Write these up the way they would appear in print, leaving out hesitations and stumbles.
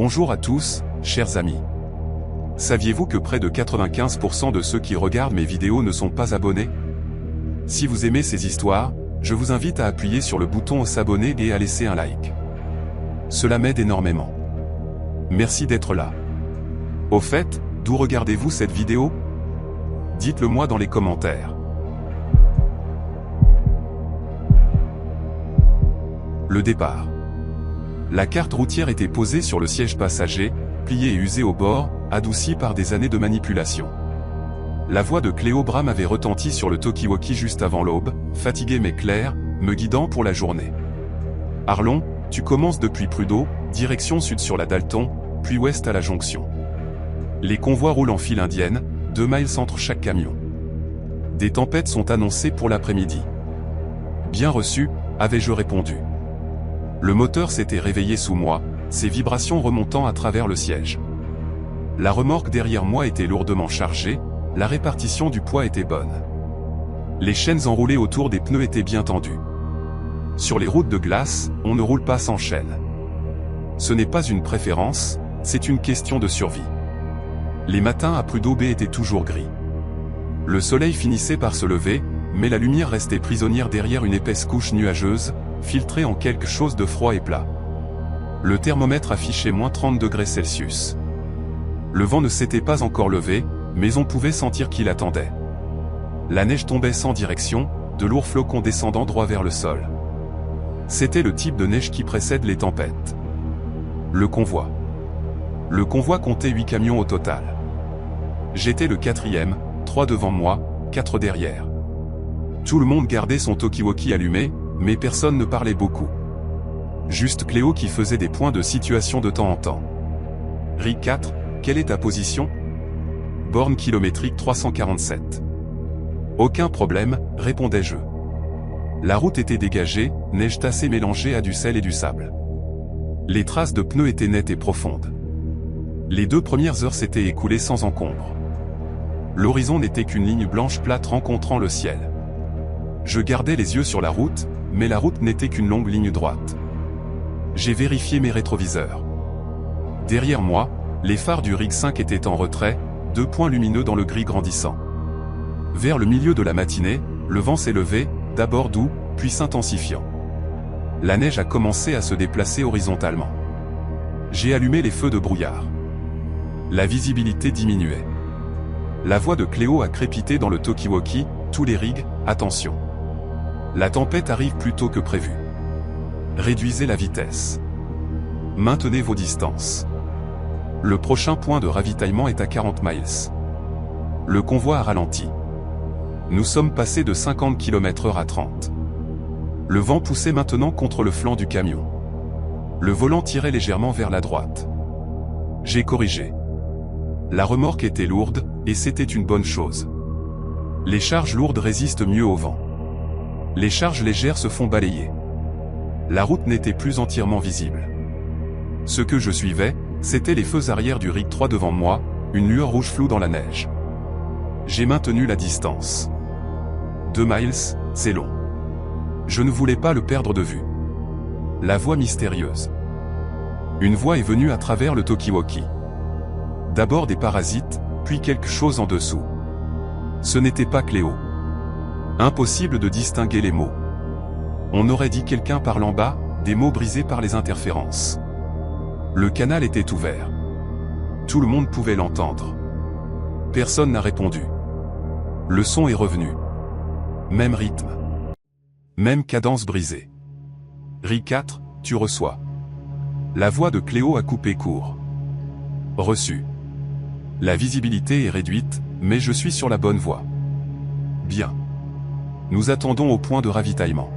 Bonjour à tous, chers amis. Saviez-vous que près de 95% de ceux qui regardent mes vidéos ne sont pas abonnés? Si vous aimez ces histoires, je vous invite à appuyer sur le bouton s'abonner et à laisser un like. Cela m'aide énormément. Merci d'être là. Au fait, d'où regardez-vous cette vidéo? Dites-le moi dans les commentaires. Le départ. La carte routière était posée sur le siège passager, pliée et usée au bord, adoucie par des années de manipulation. La voix de Cléo Bram avait retenti sur le talkie-walkie juste avant l'aube, fatiguée mais claire, me guidant pour la journée. Arlon, tu commences depuis Prud'Eau, direction sud sur la Dalton, puis ouest à la jonction. Les convois roulent en file indienne, 2 miles entre chaque camion. Des tempêtes sont annoncées pour l'après-midi. Bien reçu, avais-je répondu. Le moteur s'était réveillé sous moi, ses vibrations remontant à travers le siège. La remorque derrière moi était lourdement chargée, la répartition du poids était bonne. Les chaînes enroulées autour des pneus étaient bien tendues. Sur les routes de glace, on ne roule pas sans chaîne. Ce n'est pas une préférence, c'est une question de survie. Les matins à Prud'Eau B étaient toujours gris. Le soleil finissait par se lever, mais la lumière restait prisonnière derrière une épaisse couche nuageuse, filtrée en quelque chose de froid et plat. Le thermomètre affichait moins 30 degrés Celsius. Le vent ne s'était pas encore levé, mais on pouvait sentir qu'il attendait. La neige tombait sans direction, de lourds flocons descendant droit vers le sol. C'était le type de neige qui précède les tempêtes. Le convoi. Le convoi comptait 8 camions au total. J'étais le 4e, 3 devant moi, 4 derrière. Tout le monde gardait son talkie-walkie allumé, mais personne ne parlait beaucoup. Juste Cléo qui faisait des points de situation de temps en temps. RIG 4, quelle est ta position? Borne kilométrique 347. Aucun problème, répondais-je. La route était dégagée, neige tassée mélangée à du sel et du sable. Les traces de pneus étaient nettes et profondes. Les 2 premières heures s'étaient écoulées sans encombre. L'horizon n'était qu'une ligne blanche plate rencontrant le ciel. Je gardais les yeux sur la route, mais la route n'était qu'une longue ligne droite. J'ai vérifié mes rétroviseurs. Derrière moi, les phares du RIG 5 étaient en retrait, 2 points lumineux dans le gris grandissant. Vers le milieu de la matinée, le vent s'est levé, d'abord doux, puis s'intensifiant. La neige a commencé à se déplacer horizontalement. J'ai allumé les feux de brouillard. La visibilité diminuait. La voix de Cléo a crépité dans le talkie-walkie, tous les rigs, attention. La tempête arrive plus tôt que prévu. Réduisez la vitesse. Maintenez vos distances. Le prochain point de ravitaillement est à 40 miles. Le convoi a ralenti. Nous sommes passés de 50 km/h à 30. Le vent poussait maintenant contre le flanc du camion. Le volant tirait légèrement vers la droite. J'ai corrigé. La remorque était lourde, et c'était une bonne chose. Les charges lourdes résistent mieux au vent. Les charges légères se font balayer. La route n'était plus entièrement visible. Ce que je suivais, c'étaient les feux arrière du RIG 3 devant moi, une lueur rouge floue dans la neige. J'ai maintenu la distance. 2 miles, c'est long. Je ne voulais pas le perdre de vue. La voix mystérieuse. Une voix est venue à travers le talkie-walkie. D'abord des parasites, puis quelque chose en dessous. Ce n'était pas Cléo. Impossible de distinguer les mots. On aurait dit quelqu'un parle en bas, des mots brisés par les interférences. Le canal était ouvert. Tout le monde pouvait l'entendre. Personne n'a répondu. Le son est revenu. Même rythme. Même cadence brisée. RIG 4, tu reçois. La voix de Cléo a coupé court. Reçu. La visibilité est réduite, mais je suis sur la bonne voie. Bien. Nous attendons au point de ravitaillement.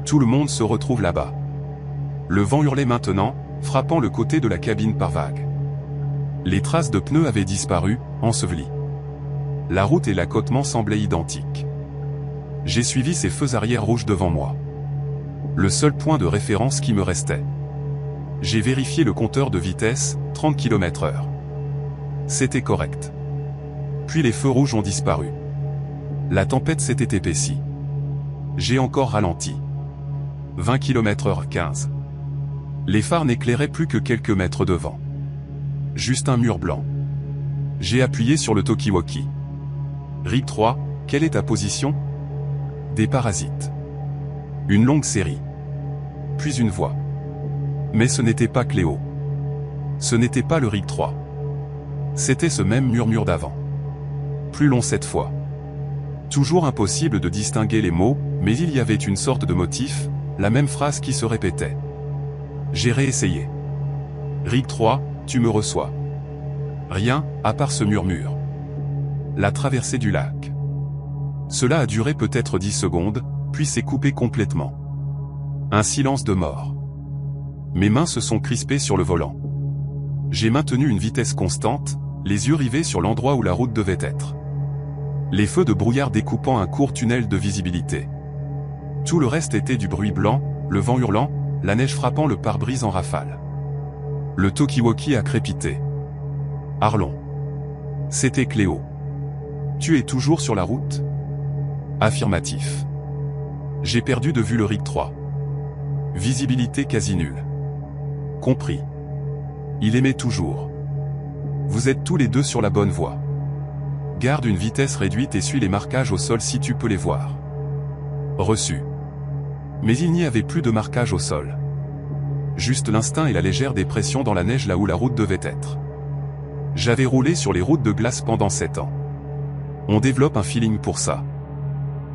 Tout le monde se retrouve là-bas. Le vent hurlait maintenant, frappant le côté de la cabine par vagues. Les traces de pneus avaient disparu, ensevelies. La route et l'accotement semblaient identiques. J'ai suivi ces feux arrière rouges devant moi. Le seul point de référence qui me restait. J'ai vérifié le compteur de vitesse, 30 km/h. C'était correct. Puis les feux rouges ont disparu. La tempête s'était épaissie. J'ai encore ralenti. 20 km/h 15. Les phares n'éclairaient plus que quelques mètres devant. Juste un mur blanc. J'ai appuyé sur le talkie-walkie. Rig 3, quelle est ta position? Des parasites. Une longue série. Puis une voix. Mais ce n'était pas Cléo. Ce n'était pas le Rig 3. C'était ce même murmure d'avant. Plus long cette fois. Toujours impossible de distinguer les mots, mais il y avait une sorte de motif, la même phrase qui se répétait. J'ai réessayé. Rig 3, tu me reçois. Rien, à part ce murmure. La traversée du lac. Cela a duré peut-être 10 secondes, puis s'est coupé complètement. Un silence de mort. Mes mains se sont crispées sur le volant. J'ai maintenu une vitesse constante, les yeux rivés sur l'endroit où la route devait être. Les feux de brouillard découpant un court tunnel de visibilité. Tout le reste était du bruit blanc, le vent hurlant, la neige frappant le pare-brise en rafale. Le talkie-walkie a crépité. Arlon. C'était Cléo. Tu es toujours sur la route? Affirmatif. J'ai perdu de vue le Rig 3. Visibilité quasi nulle. Compris. Il aimait toujours. Vous êtes tous les deux sur la bonne voie. Garde une vitesse réduite et suis les marquages au sol si tu peux les voir. Reçu. Mais il n'y avait plus de marquage au sol. Juste l'instinct et la légère dépression dans la neige là où la route devait être. J'avais roulé sur les routes de glace pendant 7 ans. On développe un feeling pour ça.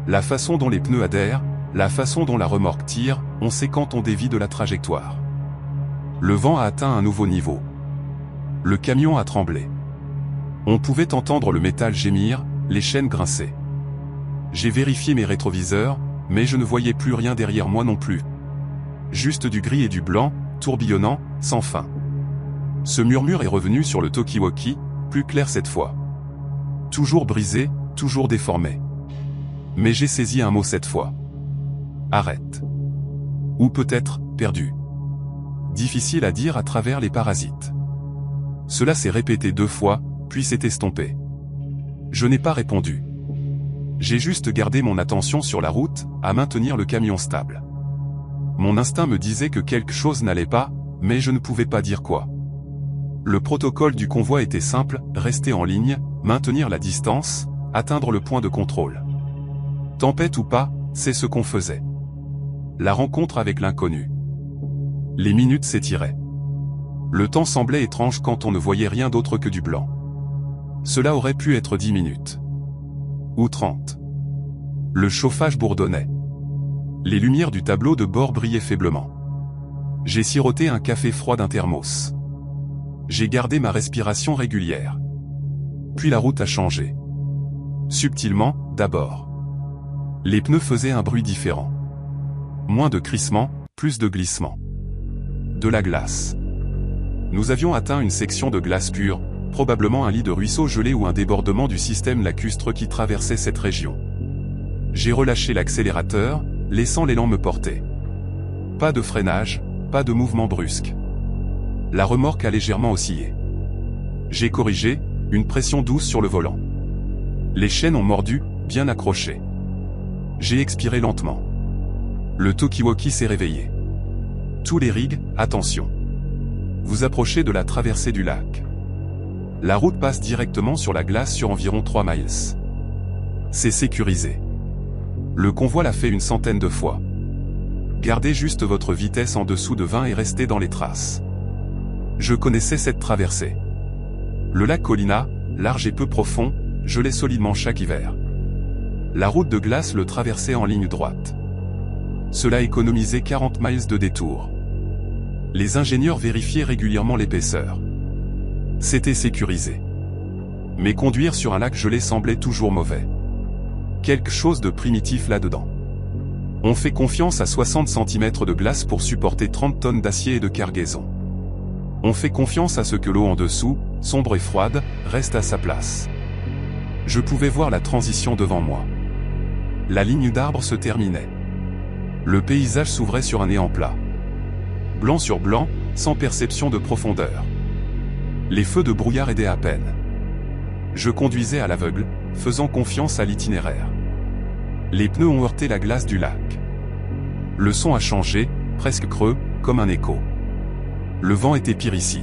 La façon dont les pneus adhèrent, la façon dont la remorque tire, on sait quand on dévie de la trajectoire. Le vent a atteint un nouveau niveau. Le camion a tremblé. On pouvait entendre le métal gémir, les chaînes grincer. J'ai vérifié mes rétroviseurs, mais je ne voyais plus rien derrière moi non plus. Juste du gris et du blanc, tourbillonnant, sans fin. Ce murmure est revenu sur le talkie-walkie, plus clair cette fois. Toujours brisé, toujours déformé. Mais j'ai saisi un mot cette fois. Arrête. Ou peut-être, perdu. Difficile à dire à travers les parasites. Cela s'est répété 2 fois, puis s'est estompé. Je n'ai pas répondu. J'ai juste gardé mon attention sur la route, à maintenir le camion stable. Mon instinct me disait que quelque chose n'allait pas, mais je ne pouvais pas dire quoi. Le protocole du convoi était simple, rester en ligne, maintenir la distance, atteindre le point de contrôle. Tempête ou pas, c'est ce qu'on faisait. La rencontre avec l'inconnu. Les minutes s'étiraient. Le temps semblait étrange quand on ne voyait rien d'autre que du blanc. Cela aurait pu être 10 minutes. Ou 30. Le chauffage bourdonnait. Les lumières du tableau de bord brillaient faiblement. J'ai siroté un café froid d'un thermos. J'ai gardé ma respiration régulière. Puis la route a changé. Subtilement, d'abord. Les pneus faisaient un bruit différent. Moins de crissement, plus de glissement. De la glace. Nous avions atteint une section de glace pure, probablement un lit de ruisseau gelé ou un débordement du système lacustre qui traversait cette région. J'ai relâché l'accélérateur, laissant l'élan me porter. Pas de freinage, pas de mouvement brusque. La remorque a légèrement oscillé. J'ai corrigé, une pression douce sur le volant. Les chaînes ont mordu, bien accrochées. J'ai expiré lentement. Le talkie-walkie s'est réveillé. Tous les rigs, attention. Vous approchez de la traversée du lac. La route passe directement sur la glace sur environ 3 miles. C'est sécurisé. Le convoi l'a fait une centaine de fois. Gardez juste votre vitesse en dessous de 20 et restez dans les traces. Je connaissais cette traversée. Le lac Colina, large et peu profond, gelait solidement chaque hiver. La route de glace le traversait en ligne droite. Cela économisait 40 miles de détour. Les ingénieurs vérifiaient régulièrement l'épaisseur. C'était sécurisé. Mais conduire sur un lac gelé semblait toujours mauvais. Quelque chose de primitif là-dedans. On fait confiance à 60 cm de glace pour supporter 30 tonnes d'acier et de cargaison. On fait confiance à ce que l'eau en dessous, sombre et froide, reste à sa place. Je pouvais voir la transition devant moi. La ligne d'arbres se terminait. Le paysage s'ouvrait sur un néant plat. Blanc sur blanc, sans perception de profondeur. Les feux de brouillard aidaient à peine. Je conduisais à l'aveugle, faisant confiance à l'itinéraire. Les pneus ont heurté la glace du lac. Le son a changé, presque creux, comme un écho. Le vent était pire ici.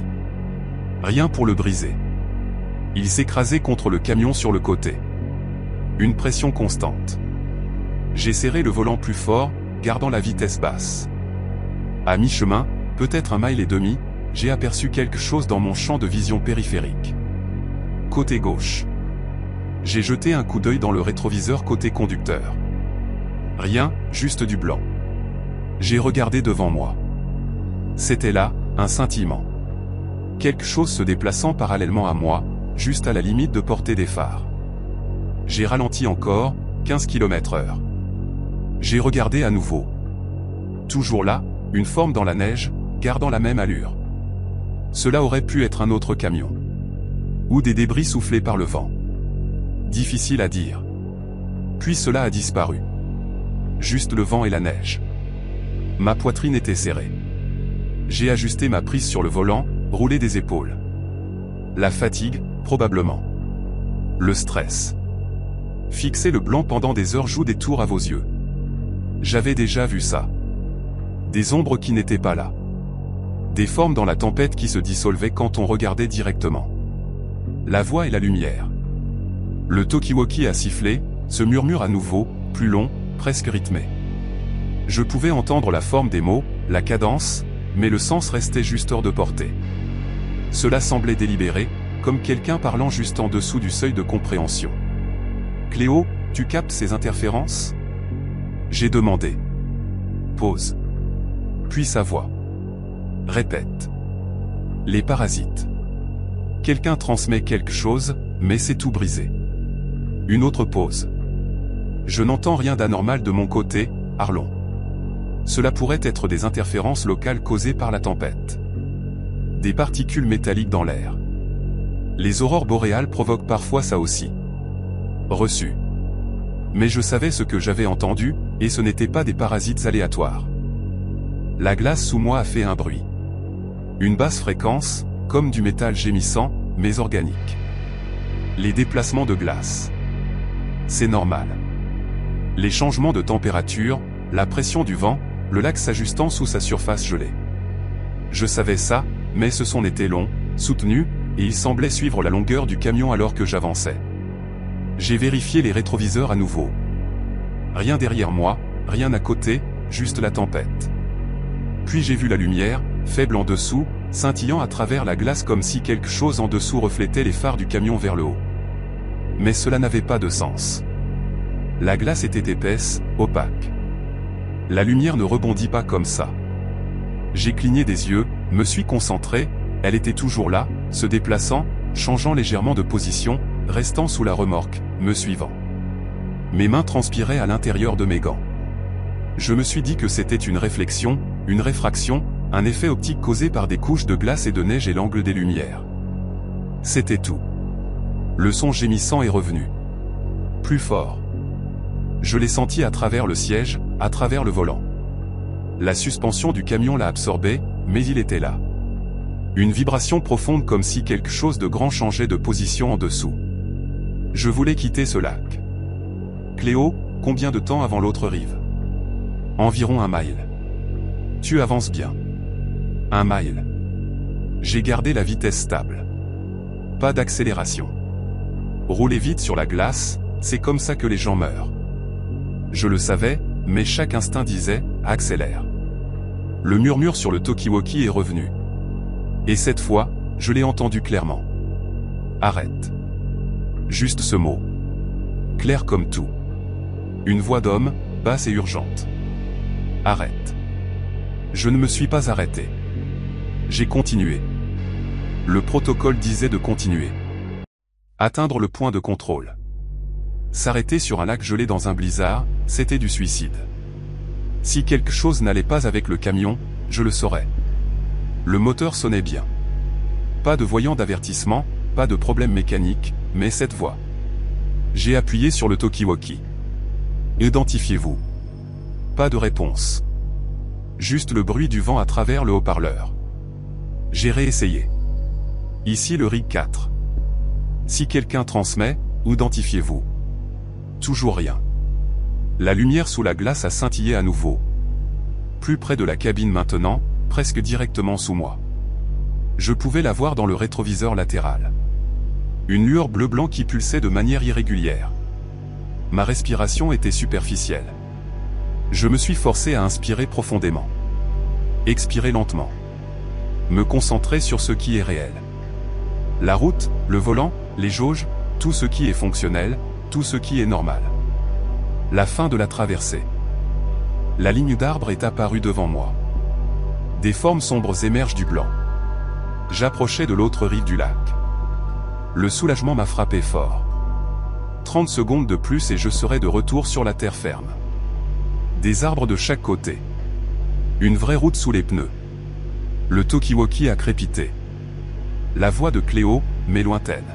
Rien pour le briser. Il s'écrasait contre le camion sur le côté. Une pression constante. J'ai serré le volant plus fort, gardant la vitesse basse. À mi-chemin, peut-être 1,5 miles, j'ai aperçu quelque chose dans mon champ de vision périphérique. Côté gauche. J'ai jeté un coup d'œil dans le rétroviseur côté conducteur. Rien, juste du blanc. J'ai regardé devant moi. C'était là, un scintillement. Quelque chose se déplaçant parallèlement à moi, juste à la limite de portée des phares. J'ai ralenti encore, 15 km/h. J'ai regardé à nouveau. Toujours là, une forme dans la neige, gardant la même allure. Cela aurait pu être un autre camion. Ou des débris soufflés par le vent. Difficile à dire. Puis cela a disparu. Juste le vent et la neige. Ma poitrine était serrée. J'ai ajusté ma prise sur le volant, roulé des épaules. La fatigue, probablement. Le stress. Fixer le blanc pendant des heures joue des tours à vos yeux. J'avais déjà vu ça. Des ombres qui n'étaient pas là. Des formes dans la tempête qui se dissolvaient quand on regardait directement. La voix et la lumière. Le talkie-walkie a sifflé, ce murmure à nouveau, plus long, presque rythmé. Je pouvais entendre la forme des mots, la cadence, mais le sens restait juste hors de portée. Cela semblait délibéré, comme quelqu'un parlant juste en dessous du seuil de compréhension. « Cléo, tu captes ces interférences ?» J'ai demandé. Pause. Puis sa voix. Répète. Les parasites. Quelqu'un transmet quelque chose, mais c'est tout brisé. Une autre pause. Je n'entends rien d'anormal de mon côté, Arlon. Cela pourrait être des interférences locales causées par la tempête. Des particules métalliques dans l'air. Les aurores boréales provoquent parfois ça aussi. Reçu. Mais je savais ce que j'avais entendu, et ce n'étaient pas des parasites aléatoires. La glace sous moi a fait un bruit. Une basse fréquence, comme du métal gémissant, mais organique. Les déplacements de glace. C'est normal. Les changements de température, la pression du vent, le lac s'ajustant sous sa surface gelée. Je savais ça, mais ce son était long, soutenu, et il semblait suivre la longueur du camion alors que j'avançais. J'ai vérifié les rétroviseurs à nouveau. Rien derrière moi, rien à côté, juste la tempête. Puis j'ai vu la lumière, faible en dessous, scintillant à travers la glace comme si quelque chose en dessous reflétait les phares du camion vers le haut. Mais cela n'avait pas de sens. La glace était épaisse, opaque. La lumière ne rebondit pas comme ça. J'ai cligné des yeux, me suis concentré, elle était toujours là, se déplaçant, changeant légèrement de position, restant sous la remorque, me suivant. Mes mains transpiraient à l'intérieur de mes gants. Je me suis dit que c'était une réflexion, une réfraction, un effet optique causé par des couches de glace et de neige et l'angle des lumières. C'était tout. Le son gémissant est revenu. Plus fort. Je l'ai senti à travers le siège, à travers le volant. La suspension du camion l'a absorbé, mais il était là. Une vibration profonde comme si quelque chose de grand changeait de position en dessous. Je voulais quitter ce lac. Cléo, combien de temps avant l'autre rive? Environ 1 mile. Tu avances bien. 1 mile. J'ai gardé la vitesse stable. Pas d'accélération. Rouler vite sur la glace, c'est comme ça que les gens meurent. Je le savais, mais chaque instinct disait « accélère ». Le murmure sur le talkie-walkie est revenu. Et cette fois, je l'ai entendu clairement. Arrête. Juste ce mot. Clair comme tout. Une voix d'homme, basse et urgente. Arrête. Je ne me suis pas arrêté. J'ai continué. Le protocole disait de continuer. Atteindre le point de contrôle. S'arrêter sur un lac gelé dans un blizzard, c'était du suicide. Si quelque chose n'allait pas avec le camion, je le saurais. Le moteur sonnait bien. Pas de voyant d'avertissement, pas de problème mécanique, mais cette voix. J'ai appuyé sur le talkie-walkie. Identifiez-vous. Pas de réponse. Juste le bruit du vent à travers le haut-parleur. J'ai réessayé. Ici le rig 4. Si quelqu'un transmet, identifiez-vous. Toujours rien. La lumière sous la glace a scintillé à nouveau. Plus près de la cabine maintenant, presque directement sous moi. Je pouvais la voir dans le rétroviseur latéral. Une lueur bleu-blanc qui pulsait de manière irrégulière. Ma respiration était superficielle. Je me suis forcé à inspirer profondément. Expirer lentement. Me concentrer sur ce qui est réel. La route, le volant, les jauges, tout ce qui est fonctionnel, tout ce qui est normal. La fin de la traversée. La ligne d'arbre est apparue devant moi. Des formes sombres émergent du blanc. J'approchais de l'autre rive du lac. Le soulagement m'a frappé fort. 30 secondes de plus et je serai de retour sur la terre ferme. Des arbres de chaque côté. Une vraie route sous les pneus. Le talkie-walkie a crépité. La voix de Cléo, mais lointaine.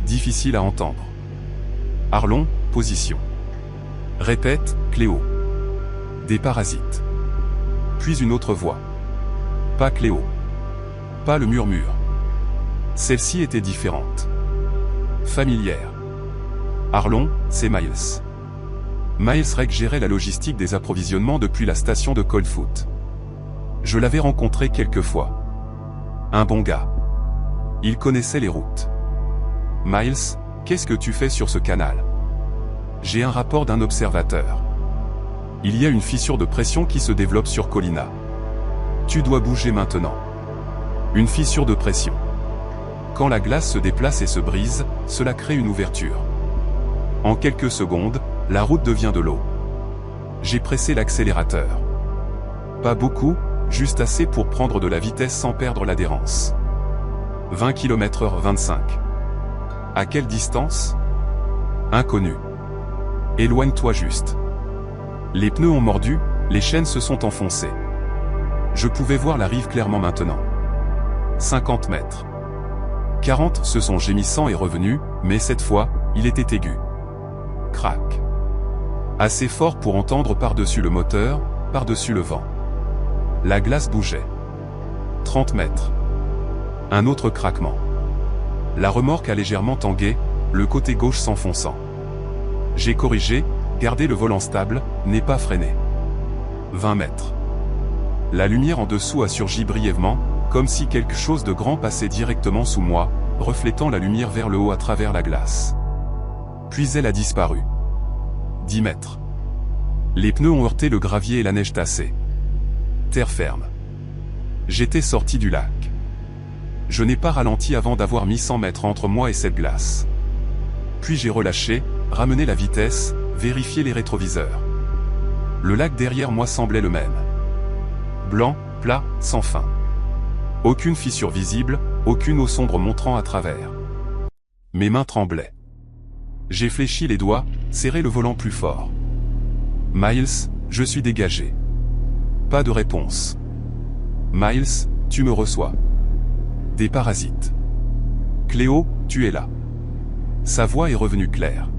Difficile à entendre. Arlon, position. Répète, Cléo. Des parasites. Puis une autre voix. Pas Cléo. Pas le murmure. Celle-ci était différente. Familière. Arlon, c'est Miles. Miles Rec gérait la logistique des approvisionnements depuis la station de Coldfoot. Je l'avais rencontré quelques fois. Un bon gars. Il connaissait les routes. Miles, qu'est-ce que tu fais sur ce canal? J'ai un rapport d'un observateur. Il y a une fissure de pression qui se développe sur Colina. Tu dois bouger maintenant. Une fissure de pression. Quand la glace se déplace et se brise, cela crée une ouverture. En quelques secondes, la route devient de l'eau. J'ai pressé l'accélérateur. Pas beaucoup, juste assez pour prendre de la vitesse sans perdre l'adhérence. 20 km/h 25. À quelle distance? Inconnu. Éloigne-toi juste. Les pneus ont mordu, les chaînes se sont enfoncées. Je pouvais voir la rive clairement maintenant. 50 mètres. 40 se sont gémissants et revenus, mais cette fois, il était aigu. Crac. Assez fort pour entendre par-dessus le moteur, par-dessus le vent. La glace bougeait. 30 mètres. Un autre craquement. La remorque a légèrement tangué, le côté gauche s'enfonçant. J'ai corrigé, gardé le volant stable, n'est pas freiné. 20 mètres. La lumière en dessous a surgi brièvement, comme si quelque chose de grand passait directement sous moi, reflétant la lumière vers le haut à travers la glace. Puis elle a disparu. 10 mètres. Les pneus ont heurté le gravier et la neige tassée. Terre ferme. J'étais sorti du lac. Je n'ai pas ralenti avant d'avoir mis 100 mètres entre moi et cette glace. Puis j'ai relâché, ramené la vitesse, vérifié les rétroviseurs. Le lac derrière moi semblait le même. Blanc, plat, sans fin. Aucune fissure visible, aucune eau sombre montrant à travers. Mes mains tremblaient. J'ai fléchi les doigts, serré le volant plus fort. Miles, je suis dégagé. Pas de réponse. Miles, tu me reçois. Des parasites. Cléo, tu es là. Sa voix est revenue claire.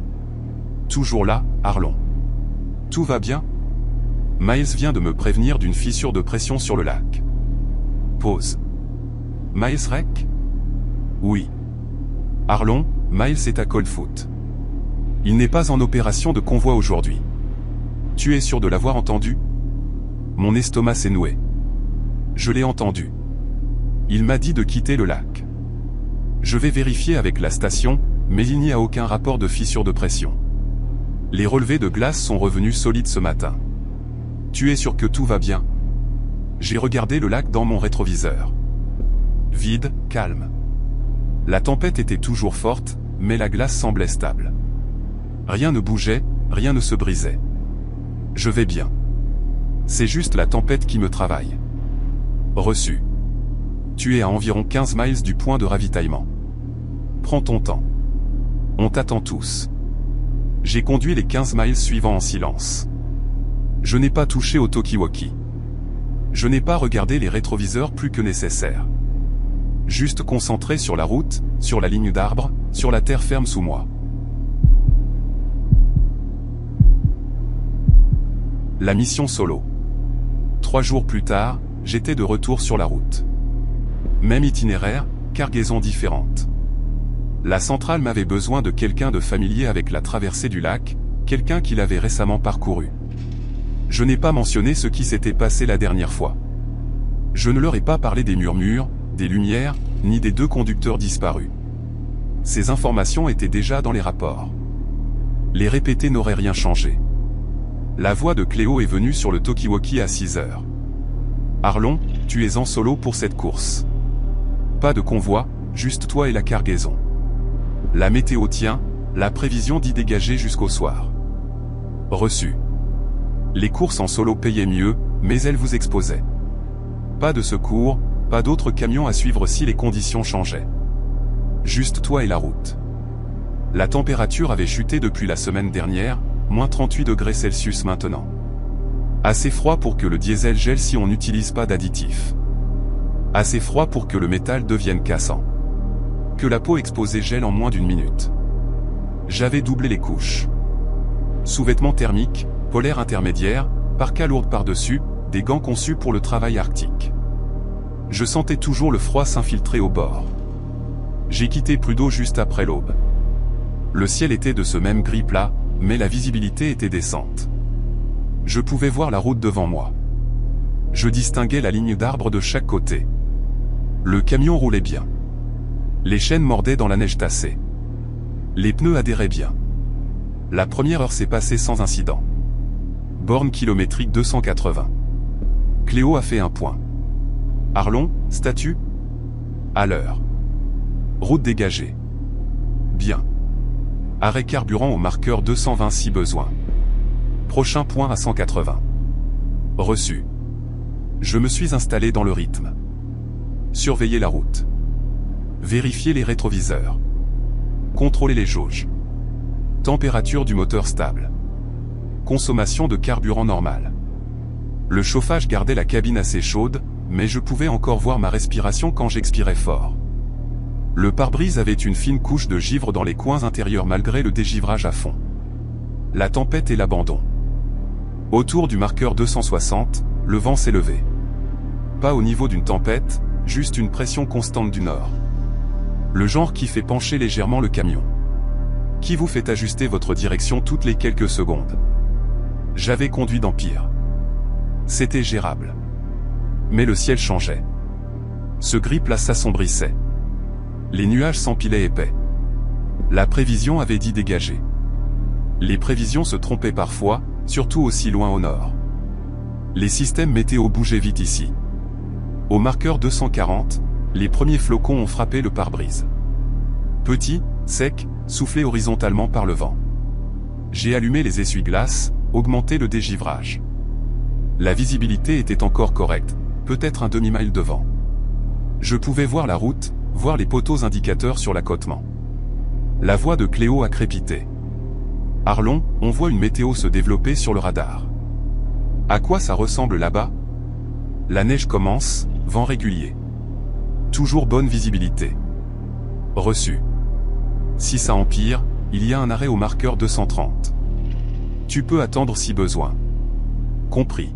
Toujours là, Arlon. Tout va bien? Miles vient de me prévenir d'une fissure de pression sur le lac. Pause. Miles Rec? Oui. Arlon, Miles est à Coldfoot. Il n'est pas en opération de convoi aujourd'hui. Tu es sûr de l'avoir entendu? Mon estomac s'est noué. Je l'ai entendu. Il m'a dit de quitter le lac. Je vais vérifier avec la station, mais il n'y a aucun rapport de fissure de pression. Les relevés de glace sont revenus solides ce matin. Tu es sûr que tout va bien? J'ai regardé le lac dans mon rétroviseur. Vide, calme. La tempête était toujours forte, mais la glace semblait stable. Rien ne bougeait, rien ne se brisait. Je vais bien. C'est juste la tempête qui me travaille. Reçu. Tu es à environ 15 miles du point de ravitaillement. Prends ton temps. On t'attend tous. J'ai conduit les 15 miles suivants en silence. Je n'ai pas touché au talkie-walkie. Je n'ai pas regardé les rétroviseurs plus que nécessaire. Juste concentré sur la route, sur la ligne d'arbres, sur la terre ferme sous moi. La mission solo. 3 jours plus tard, j'étais de retour sur la route. Même itinéraire, cargaison différente. La centrale m'avait besoin de quelqu'un de familier avec la traversée du lac, quelqu'un qui l'avait récemment parcouru. Je n'ai pas mentionné ce qui s'était passé la dernière fois. Je ne leur ai pas parlé des murmures, des lumières, ni des 2 conducteurs disparus. Ces informations étaient déjà dans les rapports. Les répéter n'aurait rien changé. La voix de Cléo est venue sur le talkie-walkie à 6 heures. Arlon, tu es en solo pour cette course. Pas de convoi, juste toi et la cargaison. La météo tient, la prévision dit dégager jusqu'au soir. Reçu. Les courses en solo payaient mieux, mais elles vous exposaient. Pas de secours, pas d'autres camions à suivre si les conditions changeaient. Juste toi et la route. La température avait chuté depuis la semaine dernière, moins 38 degrés Celsius maintenant. Assez froid pour que le diesel gèle si on n'utilise pas d'additifs. Assez froid pour que le métal devienne cassant. Que la peau exposée gèle en moins d'1 minute. J'avais doublé les couches. Sous-vêtements thermiques, polaires intermédiaires, parka lourde par-dessus, des gants conçus pour le travail arctique. Je sentais toujours le froid s'infiltrer au bord. J'ai quitté Prud'Hoe juste après l'aube. Le ciel était de ce même gris plat, mais la visibilité était décente. Je pouvais voir la route devant moi. Je distinguais la ligne d'arbres de chaque côté. Le camion roulait bien. Les chaînes mordaient dans la neige tassée. Les pneus adhéraient bien. La première heure s'est passée sans incident. Borne kilométrique 280. Cléo a fait un point. Arlon, statut. À l'heure. Route dégagée. Bien. Arrêt carburant au marqueur 220 si besoin. Prochain point à 180. Reçu. Je me suis installé dans le rythme. Surveiller la route. Vérifier les rétroviseurs. Contrôler les jauges. Température du moteur stable. Consommation de carburant normale. Le chauffage gardait la cabine assez chaude, mais je pouvais encore voir ma respiration quand j'expirais fort. Le pare-brise avait une fine couche de givre dans les coins intérieurs malgré le dégivrage à fond. La tempête et l'abandon. Autour du marqueur 260, le vent s'est levé. Pas au niveau d'une tempête, juste une pression constante du nord. Le genre qui fait pencher légèrement le camion. Qui vous fait ajuster votre direction toutes les quelques secondes. J'avais conduit d'Empire. C'était gérable. Mais le ciel changeait. Ce gris plat s'assombrissait. Les nuages s'empilaient épais. La prévision avait dit dégager. Les prévisions se trompaient parfois, surtout aussi loin au nord. Les systèmes météo bougeaient vite ici. Au marqueur 240, les premiers flocons ont frappé le pare-brise. Petit, sec, soufflé horizontalement par le vent. J'ai allumé les essuie-glaces, augmenté le dégivrage. La visibilité était encore correcte, peut-être un demi-mile devant. Je pouvais voir la route, voir les poteaux indicateurs sur l'accotement. La voix de Cléo a crépité. Arlon, on voit une météo se développer sur le radar. À quoi ça ressemble là-bas? La neige commence, vent régulier. Toujours bonne visibilité. Reçu. Si ça empire, il y a un arrêt au marqueur 230. Tu peux attendre si besoin. Compris.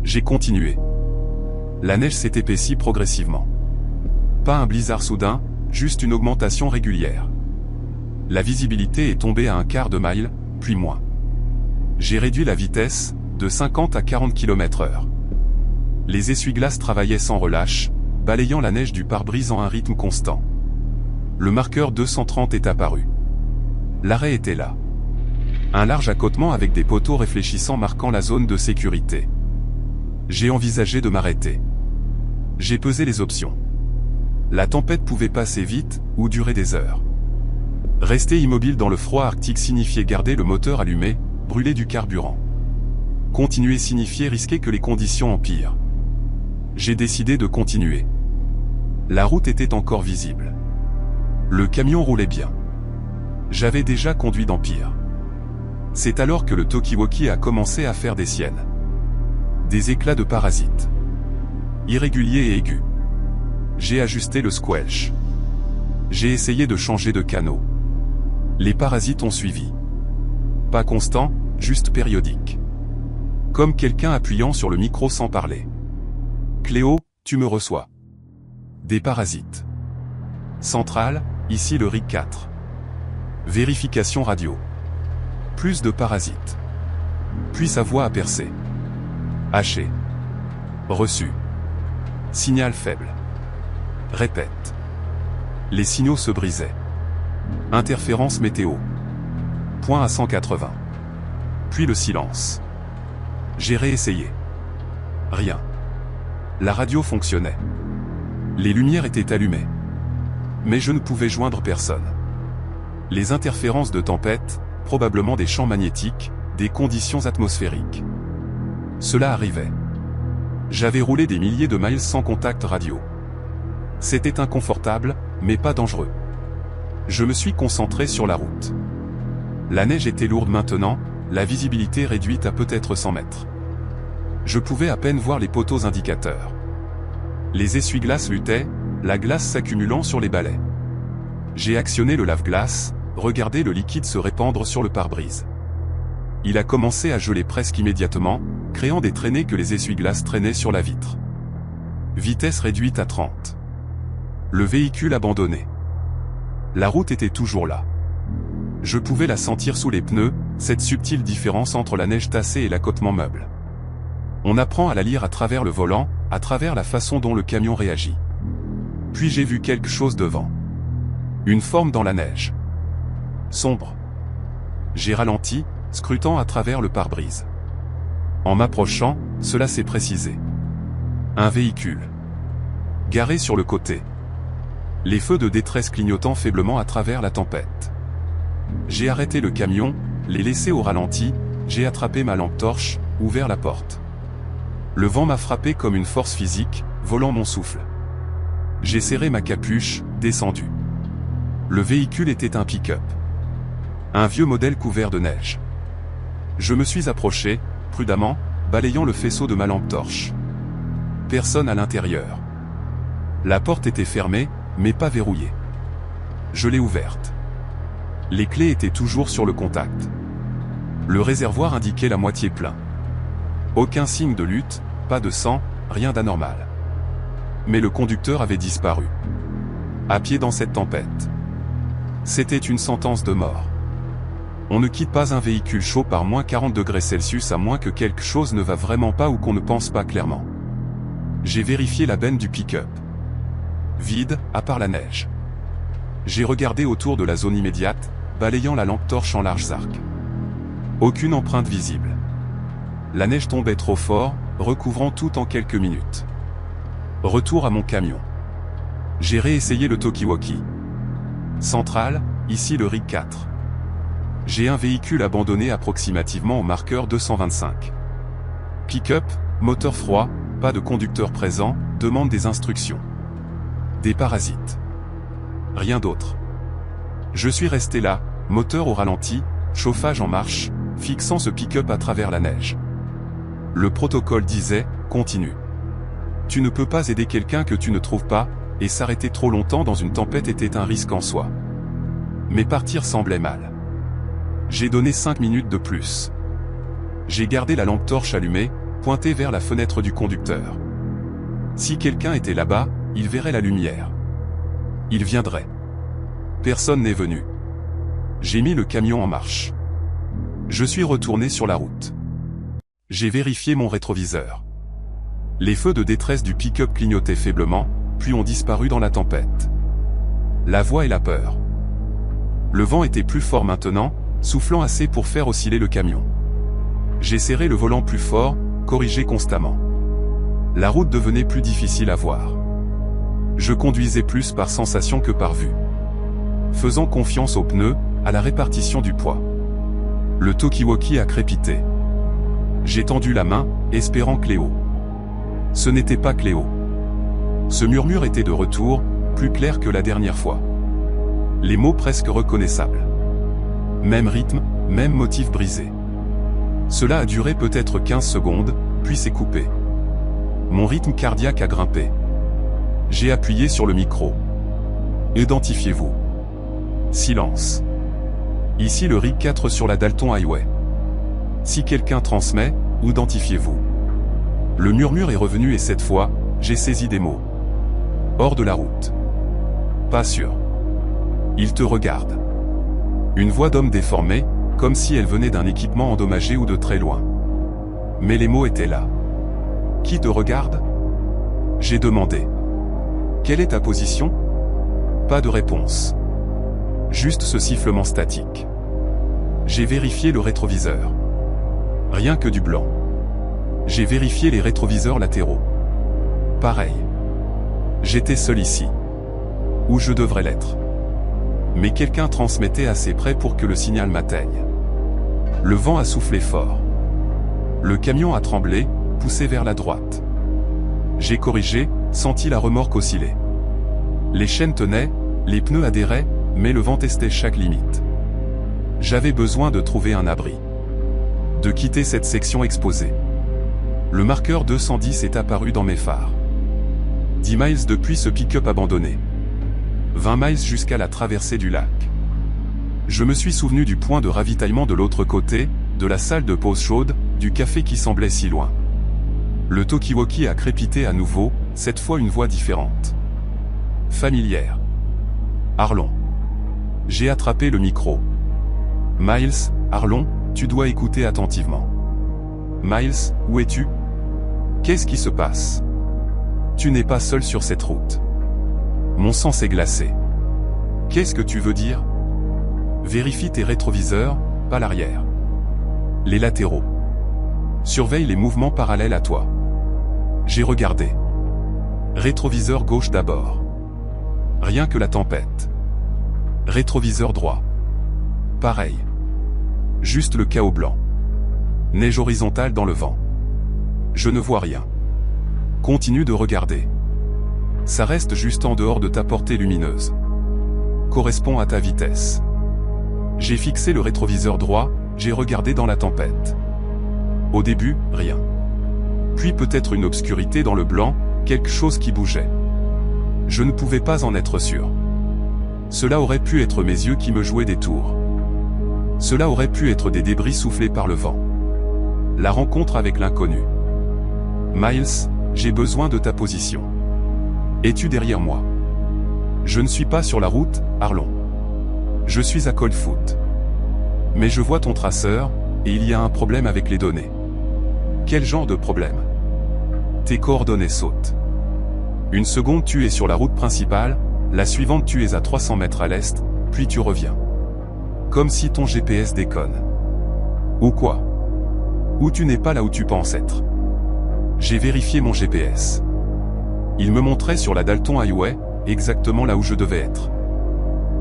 J'ai continué. La neige s'est épaissie progressivement. Pas un blizzard soudain, juste une augmentation régulière. La visibilité est tombée à un quart de mile, puis moins. J'ai réduit la vitesse, de 50 à 40 km/h. Les essuie-glaces travaillaient sans relâche, balayant la neige du pare-brise en un rythme constant. Le marqueur 230 est apparu. L'arrêt était là. Un large accotement avec des poteaux réfléchissants marquant la zone de sécurité. J'ai envisagé de m'arrêter. J'ai pesé les options. La tempête pouvait passer vite, ou durer des heures. Rester immobile dans le froid arctique signifiait garder le moteur allumé, brûler du carburant. Continuer signifiait risquer que les conditions empirent. J'ai décidé de continuer. La route était encore visible. Le camion roulait bien. J'avais déjà conduit d'Empire. C'est alors que le talkie-walkie a commencé à faire des siennes. Des éclats de parasites. Irréguliers et aigus. J'ai ajusté le squelch. J'ai essayé de changer de canot. Les parasites ont suivi. Pas constant, juste périodique. Comme quelqu'un appuyant sur le micro sans parler. Cléo, tu me reçois. Des parasites. Centrale, ici le RIG 4. Vérification radio. Plus de parasites. Puis sa voix a percé. Haché. Reçu. Signal faible. Répète. Les signaux se brisaient. Interférence météo. Point à 180. Puis le silence. J'ai réessayé. Rien. La radio fonctionnait. Les lumières étaient allumées. Mais je ne pouvais joindre personne. Les interférences de tempête, probablement des champs magnétiques, des conditions atmosphériques. Cela arrivait. J'avais roulé des milliers de miles sans contact radio. C'était inconfortable, mais pas dangereux. Je me suis concentré sur la route. La neige était lourde maintenant, la visibilité réduite à peut-être 100 mètres. Je pouvais à peine voir les poteaux indicateurs. Les essuie-glaces luttaient, la glace s'accumulant sur les balais. J'ai actionné le lave-glace, regardé le liquide se répandre sur le pare-brise. Il a commencé à geler presque immédiatement, créant des traînées que les essuie-glaces traînaient sur la vitre. Vitesse réduite à 30. Le véhicule abandonné. La route était toujours là. Je pouvais la sentir sous les pneus, cette subtile différence entre la neige tassée et l'accotement meuble. On apprend à la lire à travers le volant, à travers la façon dont le camion réagit. Puis j'ai vu quelque chose devant. Une forme dans la neige. Sombre. J'ai ralenti, scrutant à travers le pare-brise. En m'approchant, cela s'est précisé. Un véhicule. Garé sur le côté. Les feux de détresse clignotant faiblement à travers la tempête. J'ai arrêté le camion, l'ai laissé au ralenti, j'ai attrapé ma lampe torche, ouvert la porte. Le vent m'a frappé comme une force physique, volant mon souffle. J'ai serré ma capuche, descendu. Le véhicule était un pick-up. Un vieux modèle couvert de neige. Je me suis approché, prudemment, balayant le faisceau de ma lampe torche. Personne à l'intérieur. La porte était fermée, mais pas verrouillée. Je l'ai ouverte. Les clés étaient toujours sur le contact. Le réservoir indiquait la moitié plein. Aucun signe de lutte, pas de sang, rien d'anormal. Mais le conducteur avait disparu. À pied dans cette tempête. C'était une sentence de mort. On ne quitte pas un véhicule chaud par moins 40 degrés Celsius à moins que quelque chose ne va vraiment pas ou qu'on ne pense pas clairement. J'ai vérifié la benne du pick-up. Vide, à part la neige. J'ai regardé autour de la zone immédiate, balayant la lampe torche en larges arcs. Aucune empreinte visible. La neige tombait trop fort, recouvrant tout en quelques minutes. Retour à mon camion. J'ai réessayé le talkie-walkie. Centrale, ici le RIG 4. J'ai un véhicule abandonné approximativement au marqueur 225. Pick-up, moteur froid, pas de conducteur présent, demande des instructions. Des parasites. Rien d'autre. Je suis resté là, moteur au ralenti, chauffage en marche, fixant ce pick-up à travers la neige. Le protocole disait, continue. Tu ne peux pas aider quelqu'un que tu ne trouves pas, et s'arrêter trop longtemps dans une tempête était un risque en soi. Mais partir semblait mal. J'ai donné 5 minutes de plus. J'ai gardé la lampe torche allumée, pointée vers la fenêtre du conducteur. Si quelqu'un était là-bas, il verrait la lumière. Il viendrait. Personne n'est venu. J'ai mis le camion en marche. Je suis retourné sur la route. J'ai vérifié mon rétroviseur. Les feux de détresse du pick-up clignotaient faiblement, puis ont disparu dans la tempête. La voix et la peur. Le vent était plus fort maintenant, soufflant assez pour faire osciller le camion. J'ai serré le volant plus fort, corrigé constamment. La route devenait plus difficile à voir. Je conduisais plus par sensation que par vue. Faisant confiance aux pneus, à la répartition du poids. Le talkie-walkie a crépité. J'ai tendu la main, espérant Cléo. Ce n'était pas Cléo. Ce murmure était de retour, plus clair que la dernière fois. Les mots presque reconnaissables. Même rythme, même motif brisé. Cela a duré peut-être 15 secondes, puis s'est coupé. Mon rythme cardiaque a grimpé. J'ai appuyé sur le micro. Identifiez-vous. Silence. Ici le RIG 4 sur la Dalton Highway. Si quelqu'un transmet, identifiez-vous. Le murmure est revenu et cette fois, j'ai saisi des mots. Hors de la route. Pas sûr. Il te regarde. Une voix d'homme déformée, comme si elle venait d'un équipement endommagé ou de très loin. Mais les mots étaient là. Qui te regarde ? J'ai demandé. Quelle est ta position? Pas de réponse. Juste ce sifflement statique. J'ai vérifié le rétroviseur. Rien que du blanc. J'ai vérifié les rétroviseurs latéraux. Pareil. J'étais seul ici. Où je devrais l'être. Mais quelqu'un transmettait assez près pour que le signal m'atteigne. Le vent a soufflé fort. Le camion a tremblé, poussé vers la droite. J'ai corrigé, senti la remorque osciller. Les chaînes tenaient, les pneus adhéraient, mais le vent testait chaque limite. J'avais besoin de trouver un abri. De quitter cette section exposée. Le marqueur 210 est apparu dans mes phares. 10 miles depuis ce pick-up abandonné. 20 miles jusqu'à la traversée du lac. Je me suis souvenu du point de ravitaillement de l'autre côté, de la salle de pause chaude, du café qui semblait si loin. Le talkie-walkie a crépité à nouveau, cette fois une voix différente. Familière. Arlon. J'ai attrapé le micro. Miles, Arlon, tu dois écouter attentivement. Miles, où es-tu? Qu'est-ce qui se passe? Tu n'es pas seul sur cette route. Mon sang s'est glacé. Qu'est-ce que tu veux dire? Vérifie tes rétroviseurs, pas l'arrière. Les latéraux. Surveille les mouvements parallèles à toi. J'ai regardé. Rétroviseur gauche d'abord. Rien que la tempête. Rétroviseur droit. Pareil. Juste le chaos blanc. Neige horizontale dans le vent. Je ne vois rien. Continue de regarder. Ça reste juste en dehors de ta portée lumineuse. Correspond à ta vitesse. J'ai fixé le rétroviseur droit, j'ai regardé dans la tempête. Au début, rien. Puis peut-être une obscurité dans le blanc, quelque chose qui bougeait. Je ne pouvais pas en être sûr. Cela aurait pu être mes yeux qui me jouaient des tours. Cela aurait pu être des débris soufflés par le vent. La rencontre avec l'inconnu. Miles, j'ai besoin de ta position. Es-tu derrière moi? Je ne suis pas sur la route, Arlon. Je suis à Coldfoot. Mais je vois ton traceur, et il y a un problème avec les données. Quel genre de problème? Tes coordonnées sautent. Une seconde tu es sur la route principale, la suivante tu es à 300 mètres à l'est, puis tu reviens. Comme si ton GPS déconne. Ou quoi? Ou tu n'es pas là où tu penses être. J'ai vérifié mon GPS. Il me montrait sur la Dalton Highway, exactement là où je devais être.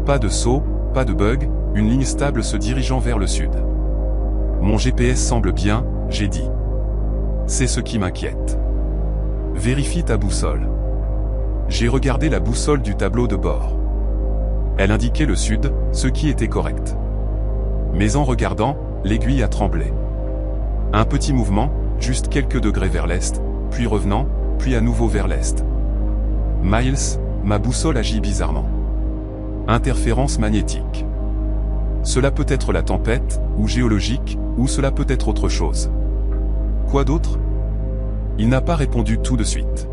Pas de saut, pas de bug, une ligne stable se dirigeant vers le sud. Mon GPS semble bien, j'ai dit. C'est ce qui m'inquiète. Vérifie ta boussole. J'ai regardé la boussole du tableau de bord. Elle indiquait le sud, ce qui était correct. Mais en regardant, l'aiguille a tremblé. Un petit mouvement, juste quelques degrés vers l'est, puis revenant, puis à nouveau vers l'est. Miles, ma boussole agit bizarrement. Interférence magnétique. Cela peut être la tempête, ou géologique, ou cela peut être autre chose. Quoi d'autre? Il n'a pas répondu tout de suite.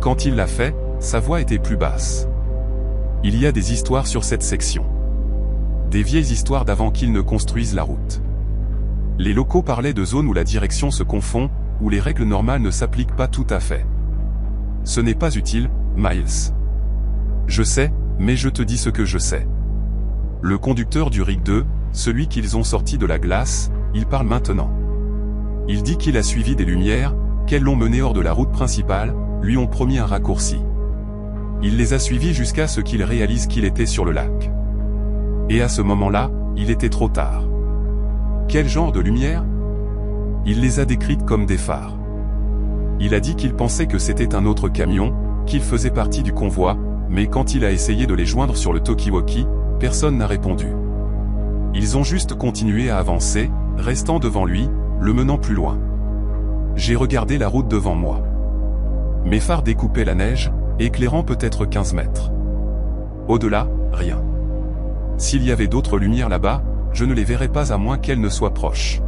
Quand il l'a fait, sa voix était plus basse. Il y a des histoires sur cette section. Des vieilles histoires d'avant qu'ils ne construisent la route. Les locaux parlaient de zones où la direction se confond, où les règles normales ne s'appliquent pas tout à fait. Ce n'est pas utile, Miles. Je sais, mais je te dis ce que je sais. Le conducteur du Rig 2, celui qu'ils ont sorti de la glace, il parle maintenant. Il dit qu'il a suivi des lumières, qu'elles l'ont mené hors de la route principale, lui ont promis un raccourci. Il les a suivis jusqu'à ce qu'il réalise qu'il était sur le lac. Et à ce moment-là, il était trop tard. Quel genre de lumière? Il les a décrites comme des phares. Il a dit qu'il pensait que c'était un autre camion, qu'il faisait partie du convoi, mais quand il a essayé de les joindre sur le talkie-walkie, personne n'a répondu. Ils ont juste continué à avancer, restant devant lui, le menant plus loin. J'ai regardé la route devant moi. Mes phares découpaient la neige, éclairant peut-être 15 mètres. Au-delà, rien. S'il y avait d'autres lumières là-bas, je ne les verrais pas à moins qu'elles ne soient proches.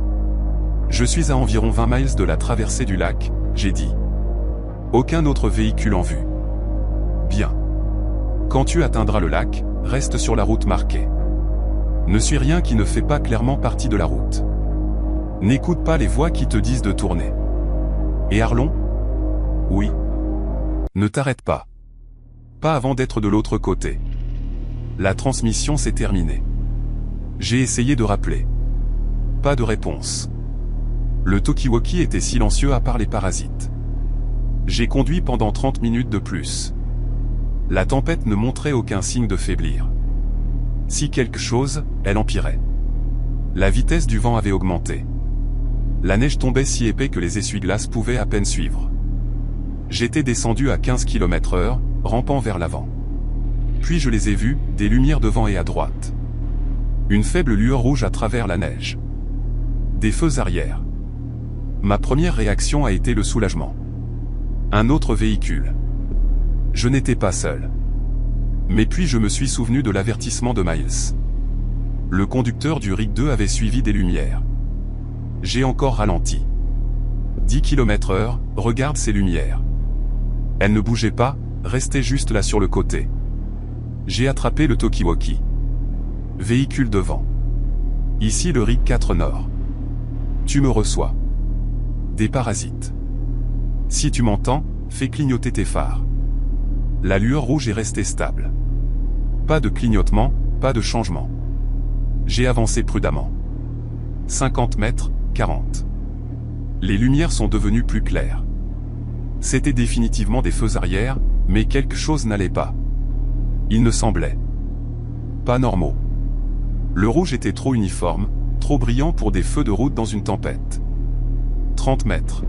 Je suis à environ 20 miles de la traversée du lac, j'ai dit. Aucun autre véhicule en vue. Bien. Quand tu atteindras le lac, reste sur la route marquée. Ne suis rien qui ne fait pas clairement partie de la route. N'écoute pas les voix qui te disent de tourner. Et Arlon? Oui. Ne t'arrête pas. Pas avant d'être de l'autre côté. La transmission s'est terminée. J'ai essayé de rappeler. Pas de réponse. Le talkie-walkie était silencieux à part les parasites. J'ai conduit pendant 30 minutes de plus. La tempête ne montrait aucun signe de faiblir. Si quelque chose, elle empirait. La vitesse du vent avait augmenté. La neige tombait si épais que les essuie-glaces pouvaient à peine suivre. J'étais descendu à 15 km/h, rampant vers l'avant. Puis je les ai vus, des lumières devant et à droite. Une faible lueur rouge à travers la neige. Des feux arrière. Ma première réaction a été le soulagement. Un autre véhicule. Je n'étais pas seul. Mais puis je me suis souvenu de l'avertissement de Miles. Le conducteur du RIG 2 avait suivi des lumières. J'ai encore ralenti. 10 km/h, regarde ces lumières. Elles ne bougeaient pas, restaient juste là sur le côté. J'ai attrapé le talkie-walkie. Véhicule devant. Ici le RIG 4 Nord. Tu me reçois. Des parasites. Si tu m'entends, fais clignoter tes phares. La lueur rouge est restée stable. Pas de clignotement, pas de changement. J'ai avancé prudemment. 50 mètres, 40. Les lumières sont devenues plus claires. C'étaient définitivement des feux arrière, mais quelque chose n'allait pas. Ils ne semblaient pas normaux. Le rouge était trop uniforme, trop brillant pour des feux de route dans une tempête. 30 mètres.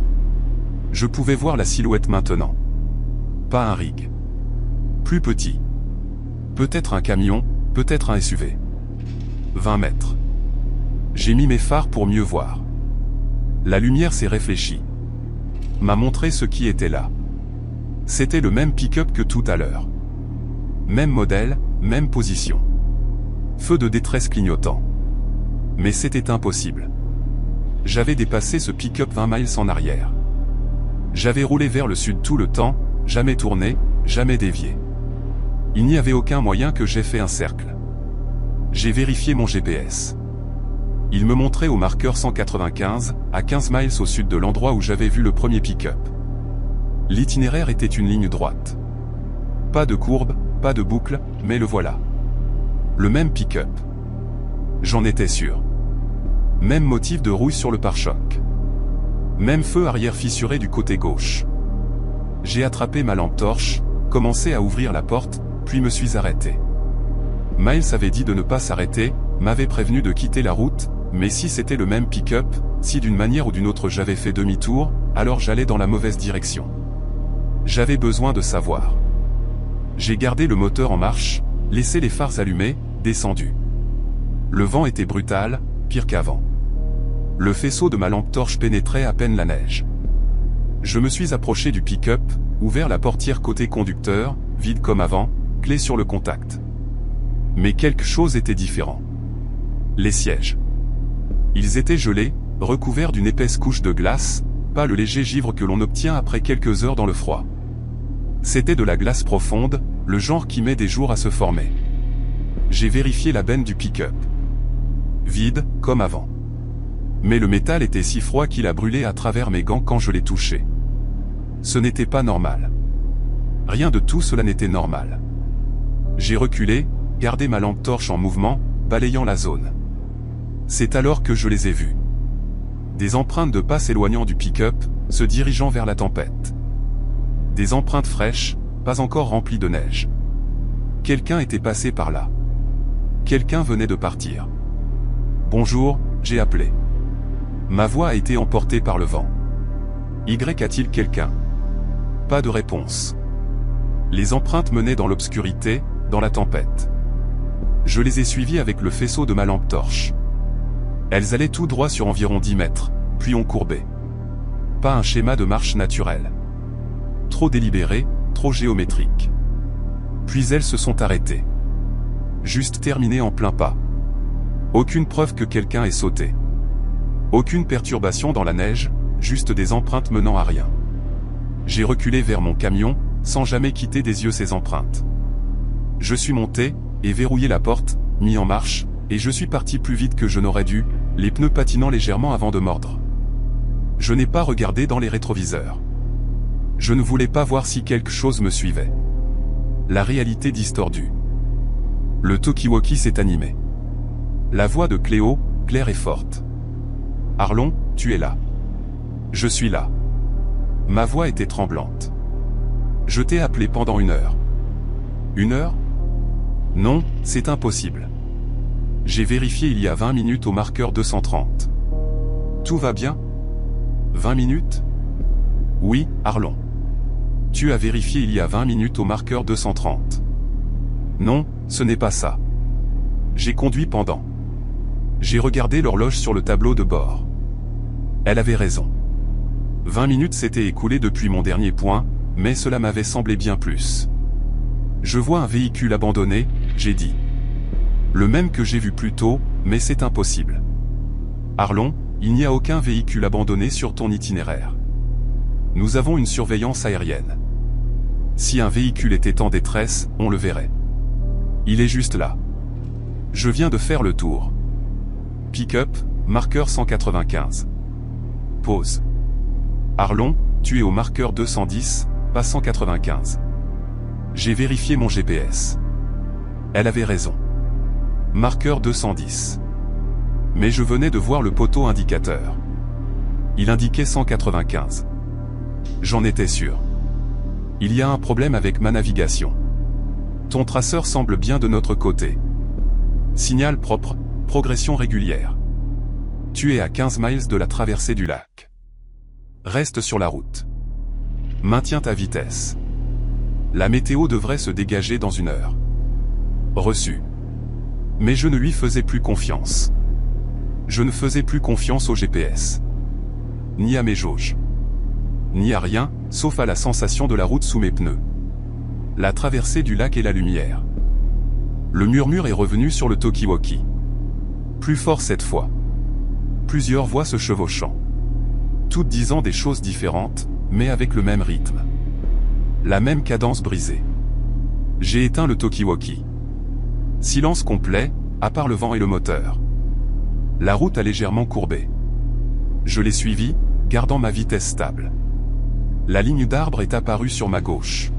Je pouvais voir la silhouette maintenant. Pas un RIG. Plus petit. Peut-être un camion, peut-être un SUV. 20 mètres. J'ai mis mes phares pour mieux voir. La lumière s'est réfléchie. M'a montré ce qui était là. C'était le même pick-up que tout à l'heure. Même modèle, même position. Feu de détresse clignotant. Mais c'était impossible. J'avais dépassé ce pick-up 20 miles en arrière. J'avais roulé vers le sud tout le temps, jamais tourné, jamais dévié. Il n'y avait aucun moyen que j'aie fait un cercle. J'ai vérifié mon GPS. Il me montrait au marqueur 195, à 15 miles au sud de l'endroit où j'avais vu le premier pick-up. L'itinéraire était une ligne droite. Pas de courbe, pas de boucle, mais le voilà. Le même pick-up. J'en étais sûr. Même motif de rouille sur le pare-choc. Même feu arrière fissuré du côté gauche. J'ai attrapé ma lampe torche, commencé à ouvrir la porte, puis me suis arrêté. Miles avait dit de ne pas s'arrêter, m'avait prévenu de quitter la route, mais si c'était le même pick-up, si d'une manière ou d'une autre j'avais fait demi-tour, alors j'allais dans la mauvaise direction. J'avais besoin de savoir. J'ai gardé le moteur en marche, laissé les phares allumés, descendu. Le vent était brutal, pire qu'avant. Le faisceau de ma lampe torche pénétrait à peine la neige. Je me suis approché du pick-up, ouvert la portière côté conducteur, vide comme avant, clé sur le contact. Mais quelque chose était différent. Les sièges. Ils étaient gelés, recouverts d'une épaisse couche de glace, pas le léger givre que l'on obtient après quelques heures dans le froid. C'était de la glace profonde, le genre qui met des jours à se former. J'ai vérifié la benne du pick-up. Vide, comme avant. Mais le métal était si froid qu'il a brûlé à travers mes gants quand je l'ai touché. Ce n'était pas normal. Rien de tout cela n'était normal. J'ai reculé, gardé ma lampe torche en mouvement, balayant la zone. C'est alors que je les ai vus. Des empreintes de pas s'éloignant du pick-up, se dirigeant vers la tempête. Des empreintes fraîches, pas encore remplies de neige. Quelqu'un était passé par là. Quelqu'un venait de partir. Bonjour, j'ai appelé. Ma voix a été emportée par le vent. Y a-t-il quelqu'un? Pas de réponse. Les empreintes menaient dans l'obscurité, dans la tempête. Je les ai suivies avec le faisceau de ma lampe torche. Elles allaient tout droit sur environ 10 mètres, puis ont courbé. Pas un schéma de marche naturel. Trop délibéré, trop géométrique. Puis elles se sont arrêtées. Juste terminées en plein pas. Aucune preuve que quelqu'un ait sauté. Aucune perturbation dans la neige, juste des empreintes menant à rien. J'ai reculé vers mon camion, sans jamais quitter des yeux ces empreintes. Je suis monté, et verrouillé la porte, mis en marche, et je suis parti plus vite que je n'aurais dû, les pneus patinant légèrement avant de mordre. Je n'ai pas regardé dans les rétroviseurs. Je ne voulais pas voir si quelque chose me suivait. La réalité distordue. Le talkie-walkie s'est animé. La voix de Cléo, claire et forte. Arlon, tu es là. Je suis là. Ma voix était tremblante. Je t'ai appelé pendant 1 heure. 1 heure? Non, c'est impossible. J'ai vérifié il y a 20 minutes au marqueur 230. Tout va bien? 20 minutes? Oui, Arlon. Tu as vérifié il y a 20 minutes au marqueur 230. Non, ce n'est pas ça. J'ai conduit pendant. J'ai regardé l'horloge sur le tableau de bord. Elle avait raison. 20 minutes s'étaient écoulées depuis mon dernier point, mais cela m'avait semblé bien plus. Je vois un véhicule abandonné, j'ai dit. Le même que j'ai vu plus tôt, mais c'est impossible. Arlon, il n'y a aucun véhicule abandonné sur ton itinéraire. Nous avons une surveillance aérienne. Si un véhicule était en détresse, on le verrait. Il est juste là. Je viens de faire le tour. Pick-up, marqueur 195. Pause. Arlon, tu es au marqueur 210, pas 195. J'ai vérifié mon GPS. Elle avait raison. Marqueur 210. Mais je venais de voir le poteau indicateur. Il indiquait 195. J'en étais sûr. Il y a un problème avec ma navigation. Ton traceur semble bien de notre côté. Signal propre, progression régulière. Tu es à 15 miles de la traversée du lac. Reste sur la route. Maintiens ta vitesse. La météo devrait se dégager dans 1 heure. Reçu. Mais je ne lui faisais plus confiance. Je ne faisais plus confiance au GPS. Ni à mes jauges. Ni à rien, sauf à la sensation de la route sous mes pneus. La traversée du lac et la lumière. Le murmure est revenu sur le talkie-walkie. Plus fort cette fois. Plusieurs voix se chevauchant. Toutes disant des choses différentes, mais avec le même rythme. La même cadence brisée. J'ai éteint le talkie-walkie. Silence complet, à part le vent et le moteur. La route a légèrement courbé. Je l'ai suivi, gardant ma vitesse stable. La ligne d'arbres est apparue sur ma gauche.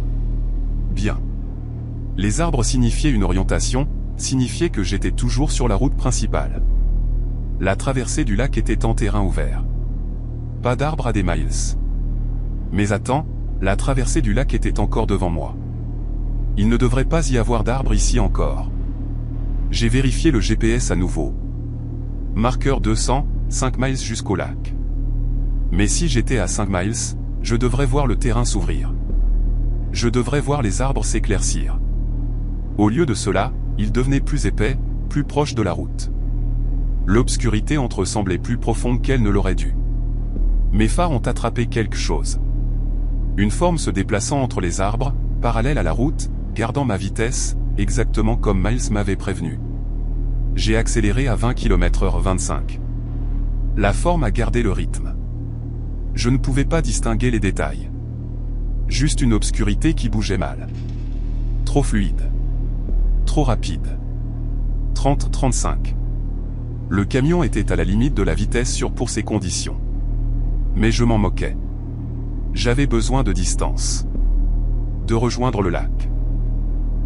Bien. Les arbres signifiaient une orientation, signifiaient que j'étais toujours sur la route principale. La traversée du lac était en terrain ouvert. Pas d'arbres à des miles. Mais attends, la traversée du lac était encore devant moi. Il ne devrait pas y avoir d'arbres ici encore. J'ai vérifié le GPS à nouveau. Marqueur 200, 5 miles jusqu'au lac. Mais si j'étais à 5 miles, je devrais voir le terrain s'ouvrir. Je devrais voir les arbres s'éclaircir. Au lieu de cela, ils devenaient plus épais, plus proches de la route. L'obscurité entre eux semblait plus profonde qu'elle ne l'aurait dû. Mes phares ont attrapé quelque chose. Une forme se déplaçant entre les arbres, parallèle à la route, gardant ma vitesse, exactement comme Miles m'avait prévenu. J'ai accéléré à 20 km/h 25. La forme a gardé le rythme. Je ne pouvais pas distinguer les détails. Juste une obscurité qui bougeait mal. Trop fluide. Trop rapide. 30-35. Le camion était à la limite de la vitesse sûre pour ces conditions. Mais je m'en moquais. J'avais besoin de distance. De rejoindre le lac.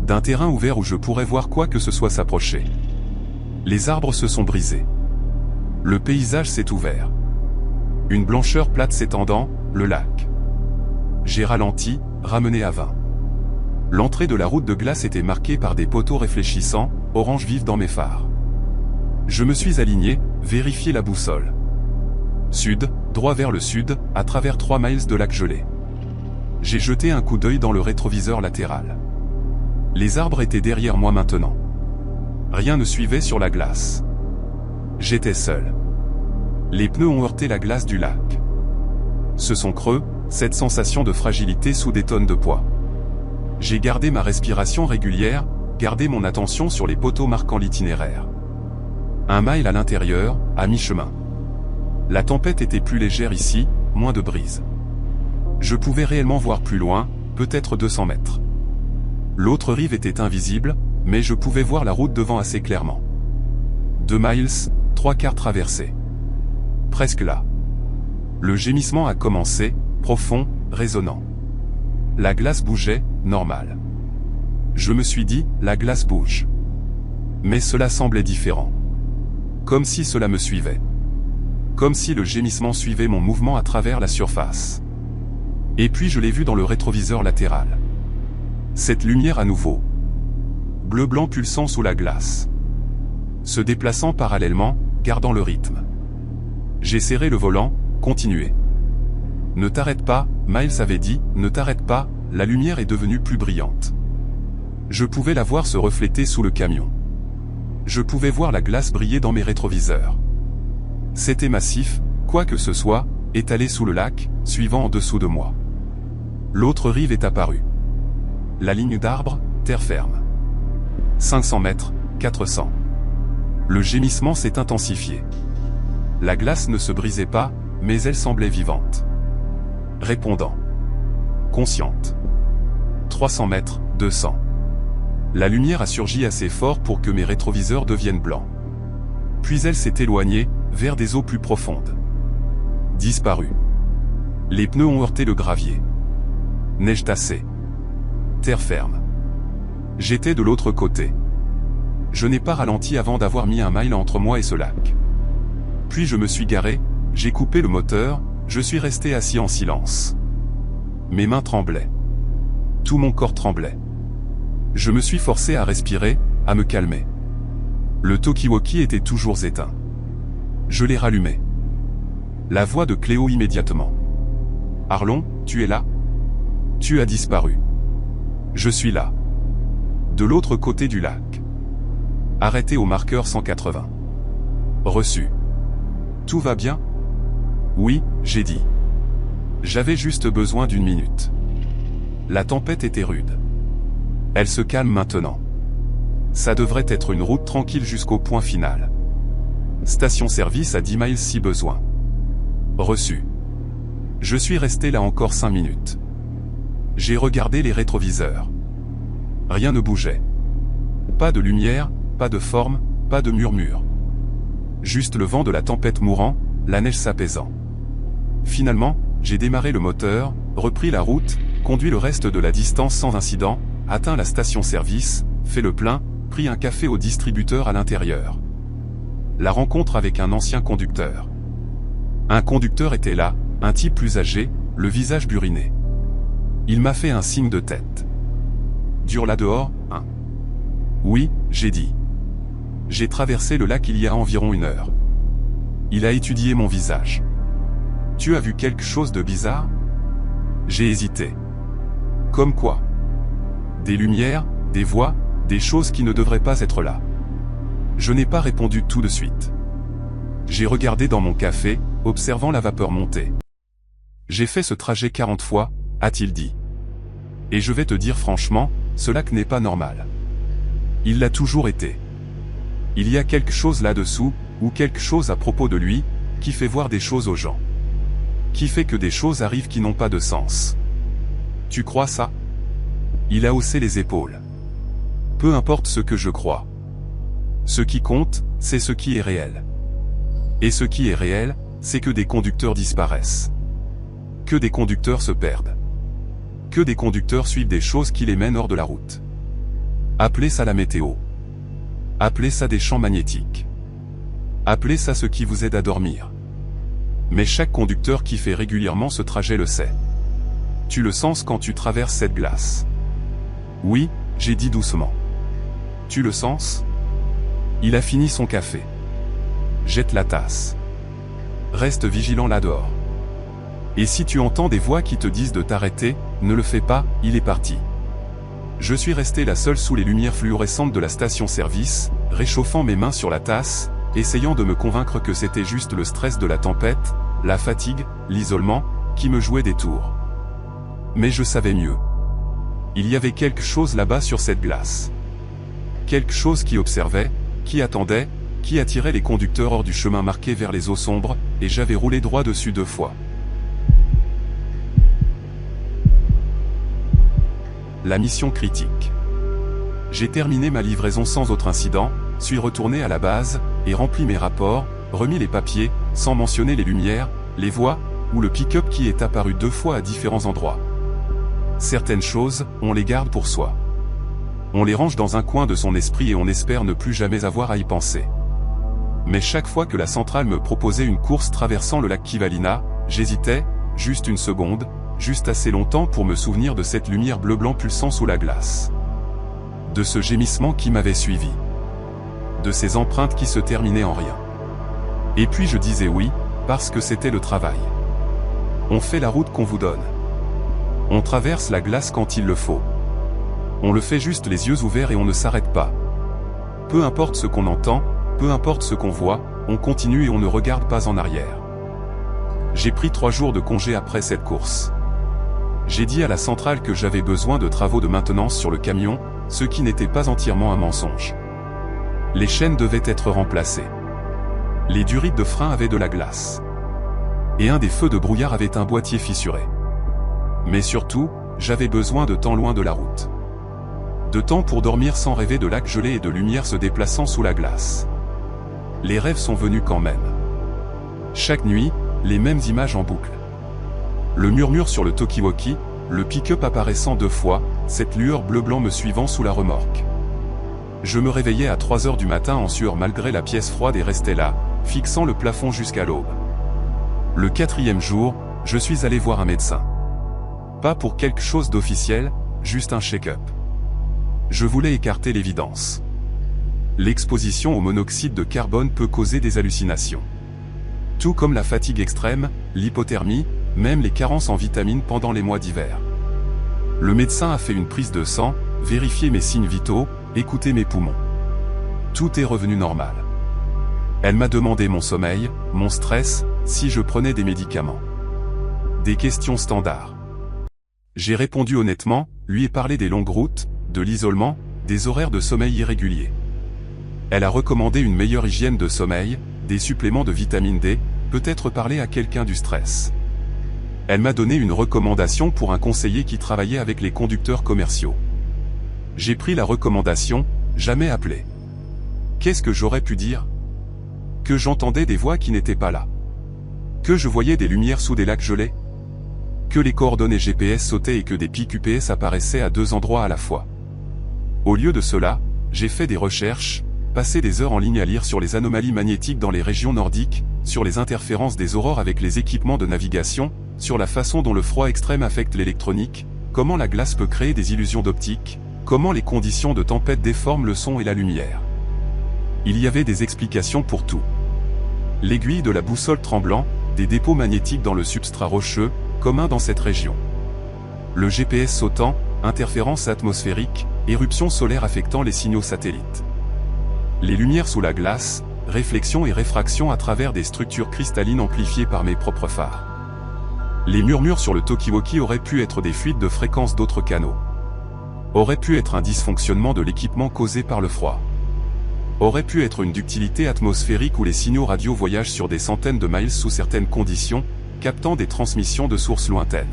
D'un terrain ouvert où je pourrais voir quoi que ce soit s'approcher. Les arbres se sont brisés. Le paysage s'est ouvert. Une blancheur plate s'étendant, le lac. J'ai ralenti, ramené à 20. L'entrée de la route de glace était marquée par des poteaux réfléchissants, orange vif dans mes phares. Je me suis aligné, vérifié la boussole. Sud, droit vers le sud, à travers 3 miles de lac gelé. J'ai jeté un coup d'œil dans le rétroviseur latéral. Les arbres étaient derrière moi maintenant. Rien ne suivait sur la glace. J'étais seul. Les pneus ont heurté la glace du lac. Ce sont creux, cette sensation de fragilité sous des tonnes de poids. J'ai gardé ma respiration régulière, gardé mon attention sur les poteaux marquant l'itinéraire. 1 mile à l'intérieur, à mi-chemin. La tempête était plus légère ici, moins de brise. Je pouvais réellement voir plus loin, peut-être 200 mètres. L'autre rive était invisible, mais je pouvais voir la route devant assez clairement. 2 miles, 3/4 traversés. Presque là. Le gémissement a commencé, profond, résonnant. La glace bougeait, normal. Je me suis dit, la glace bouge. Mais cela semblait différent. Comme si cela me suivait. Comme si le gémissement suivait mon mouvement à travers la surface. Et puis je l'ai vu dans le rétroviseur latéral. Cette lumière à nouveau. Bleu-blanc pulsant sous la glace. Se déplaçant parallèlement, gardant le rythme. J'ai serré le volant, continué. Ne t'arrête pas, Miles avait dit, ne t'arrête pas, la lumière est devenue plus brillante. Je pouvais la voir se refléter sous le camion. Je pouvais voir la glace briller dans mes rétroviseurs. C'était massif, quoi que ce soit, étalé sous le lac, suivant en dessous de moi. L'autre rive est apparue. La ligne d'arbres, terre ferme. 500 mètres, 400. Le gémissement s'est intensifié. La glace ne se brisait pas, mais elle semblait vivante. Répondant. Consciente. 300 mètres, 200. La lumière a surgi assez fort pour que mes rétroviseurs deviennent blancs. Puis elle s'est éloignée, vers des eaux plus profondes. Disparue. Les pneus ont heurté le gravier. Neige tassée. Terre ferme. J'étais de l'autre côté. Je n'ai pas ralenti avant d'avoir mis un mile entre moi et ce lac. Puis je me suis garé, j'ai coupé le moteur, je suis resté assis en silence. Mes mains tremblaient. Tout mon corps tremblait. Je me suis forcé à respirer, à me calmer. Le talkie-walkie était toujours éteint. Je l'ai rallumé. La voix de Cléo immédiatement. « Arlon, tu es là ? Tu as disparu. Je suis là. De l'autre côté du lac. Arrêté au marqueur 180. Reçu. Tout va bien ? Oui, j'ai dit. J'avais juste besoin d'une minute. La tempête était rude. Elle se calme maintenant. Ça devrait être une route tranquille jusqu'au point final. Station-service à 10 miles si besoin. Reçu. Je suis resté là encore 5 minutes. J'ai regardé les rétroviseurs. Rien ne bougeait. Pas de lumière, pas de forme, pas de murmure. Juste le vent de la tempête mourant, la neige s'apaisant. Finalement, j'ai démarré le moteur, repris la route, conduit le reste de la distance sans incident, atteint la station-service, fait le plein, pris un café au distributeur à l'intérieur. La rencontre avec un ancien conducteur. Un conducteur était là, un type plus âgé, le visage buriné. Il m'a fait un signe de tête. Dur là dehors, hein ? Oui, j'ai dit. J'ai traversé le lac il y a environ 1 heure. Il a étudié mon visage. Tu as vu quelque chose de bizarre ? J'ai hésité. Comme quoi ? Des lumières, des voix, des choses qui ne devraient pas être là. Je n'ai pas répondu tout de suite. J'ai regardé dans mon café, observant la vapeur monter. J'ai fait ce trajet 40 fois, a-t-il dit. Et je vais te dire franchement, ce lac n'est pas normal. Il l'a toujours été. Il y a quelque chose là-dessous, ou quelque chose à propos de lui, qui fait voir des choses aux gens. Qui fait que des choses arrivent qui n'ont pas de sens. Tu crois ça ? Il a haussé les épaules. Peu importe ce que je crois. Ce qui compte, c'est ce qui est réel. Et ce qui est réel, c'est que des conducteurs disparaissent. Que des conducteurs se perdent. Que des conducteurs suivent des choses qui les mènent hors de la route. Appelez ça la météo. Appelez ça des champs magnétiques. Appelez ça ce qui vous aide à dormir. Mais chaque conducteur qui fait régulièrement ce trajet le sait. Tu le sens quand tu traverses cette glace. Oui, j'ai dit doucement. Tu le sens ? Il a fini son café. Jette la tasse. Reste vigilant là dehors. Et si tu entends des voix qui te disent de t'arrêter, ne le fais pas, il est parti. Je suis resté là seul sous les lumières fluorescentes de la station-service, réchauffant mes mains sur la tasse, essayant de me convaincre que c'était juste le stress de la tempête, la fatigue, l'isolement, qui me jouait des tours. Mais je savais mieux. Il y avait quelque chose là-bas sur cette glace. Quelque chose qui observait, qui attendait, qui attirait les conducteurs hors du chemin marqué vers les eaux sombres, et j'avais roulé droit dessus 2 fois. La mission critique. J'ai terminé ma livraison sans autre incident, suis retourné à la base, et rempli mes rapports, remis les papiers, sans mentionner les lumières, les voies, ou le pick-up qui est apparu 2 fois à différents endroits. Certaines choses, on les garde pour soi. On les range dans un coin de son esprit et on espère ne plus jamais avoir à y penser. Mais chaque fois que la centrale me proposait une course traversant le lac Kivalina, j'hésitais, juste une seconde, juste assez longtemps pour me souvenir de cette lumière bleu-blanc pulsant sous la glace. De ce gémissement qui m'avait suivi. De ces empreintes qui se terminaient en rien. Et puis je disais oui, parce que c'était le travail. On fait la route qu'on vous donne. On traverse la glace quand il le faut. On le fait juste les yeux ouverts et on ne s'arrête pas. Peu importe ce qu'on entend, peu importe ce qu'on voit, on continue et on ne regarde pas en arrière. J'ai pris 3 jours de congé après cette course. J'ai dit à la centrale que j'avais besoin de travaux de maintenance sur le camion, ce qui n'était pas entièrement un mensonge. Les chaînes devaient être remplacées. Les durites de frein avaient de la glace. Et un des feux de brouillard avait un boîtier fissuré. Mais surtout, j'avais besoin de temps loin de la route. De temps pour dormir sans rêver de lacs gelés et de lumière se déplaçant sous la glace. Les rêves sont venus quand même. Chaque nuit, les mêmes images en boucle. Le murmure sur le talkie-walkie, le pick-up apparaissant 2 fois, cette lueur bleu-blanc me suivant sous la remorque. Je me réveillais à 3 heures du matin en sueur malgré la pièce froide et restais là, fixant le plafond jusqu'à l'aube. Le 4e jour, je suis allé voir un médecin. Pas pour quelque chose d'officiel, juste un check-up. Je voulais écarter l'évidence. L'exposition au monoxyde de carbone peut causer des hallucinations. Tout comme la fatigue extrême, l'hypothermie, même les carences en vitamines pendant les mois d'hiver. Le médecin a fait une prise de sang, vérifié mes signes vitaux, écouté mes poumons. Tout est revenu normal. Elle m'a demandé mon sommeil, mon stress, si je prenais des médicaments. Des questions standards. J'ai répondu honnêtement, lui ai parlé des longues routes, de l'isolement, des horaires de sommeil irréguliers. Elle a recommandé une meilleure hygiène de sommeil, des suppléments de vitamine D, peut-être parler à quelqu'un du stress. Elle m'a donné une recommandation pour un conseiller qui travaillait avec les conducteurs commerciaux. J'ai pris la recommandation, jamais appelé. Qu'est-ce que j'aurais pu dire? Que j'entendais des voix qui n'étaient pas là. Que je voyais des lumières sous des lacs gelés. Que les coordonnées GPS sautaient et que des pics UPS apparaissaient à 2 endroits à la fois. Au lieu de cela, j'ai fait des recherches, passé des heures en ligne à lire sur les anomalies magnétiques dans les régions nordiques, sur les interférences des aurores avec les équipements de navigation, sur la façon dont le froid extrême affecte l'électronique, comment la glace peut créer des illusions d'optique, comment les conditions de tempête déforment le son et la lumière. Il y avait des explications pour tout. L'aiguille de la boussole tremblant, des dépôts magnétiques dans le substrat rocheux, commun dans cette région. Le GPS sautant, interférences atmosphériques, éruptions solaires affectant les signaux satellites. Les lumières sous la glace, réflexion et réfraction à travers des structures cristallines amplifiées par mes propres phares. Les murmures sur le talkie-walkie auraient pu être des fuites de fréquences d'autres canaux. Aurait pu être un dysfonctionnement de l'équipement causé par le froid. Aurait pu être une ductilité atmosphérique où les signaux radio voyagent sur des centaines de miles sous certaines conditions, captant des transmissions de sources lointaines.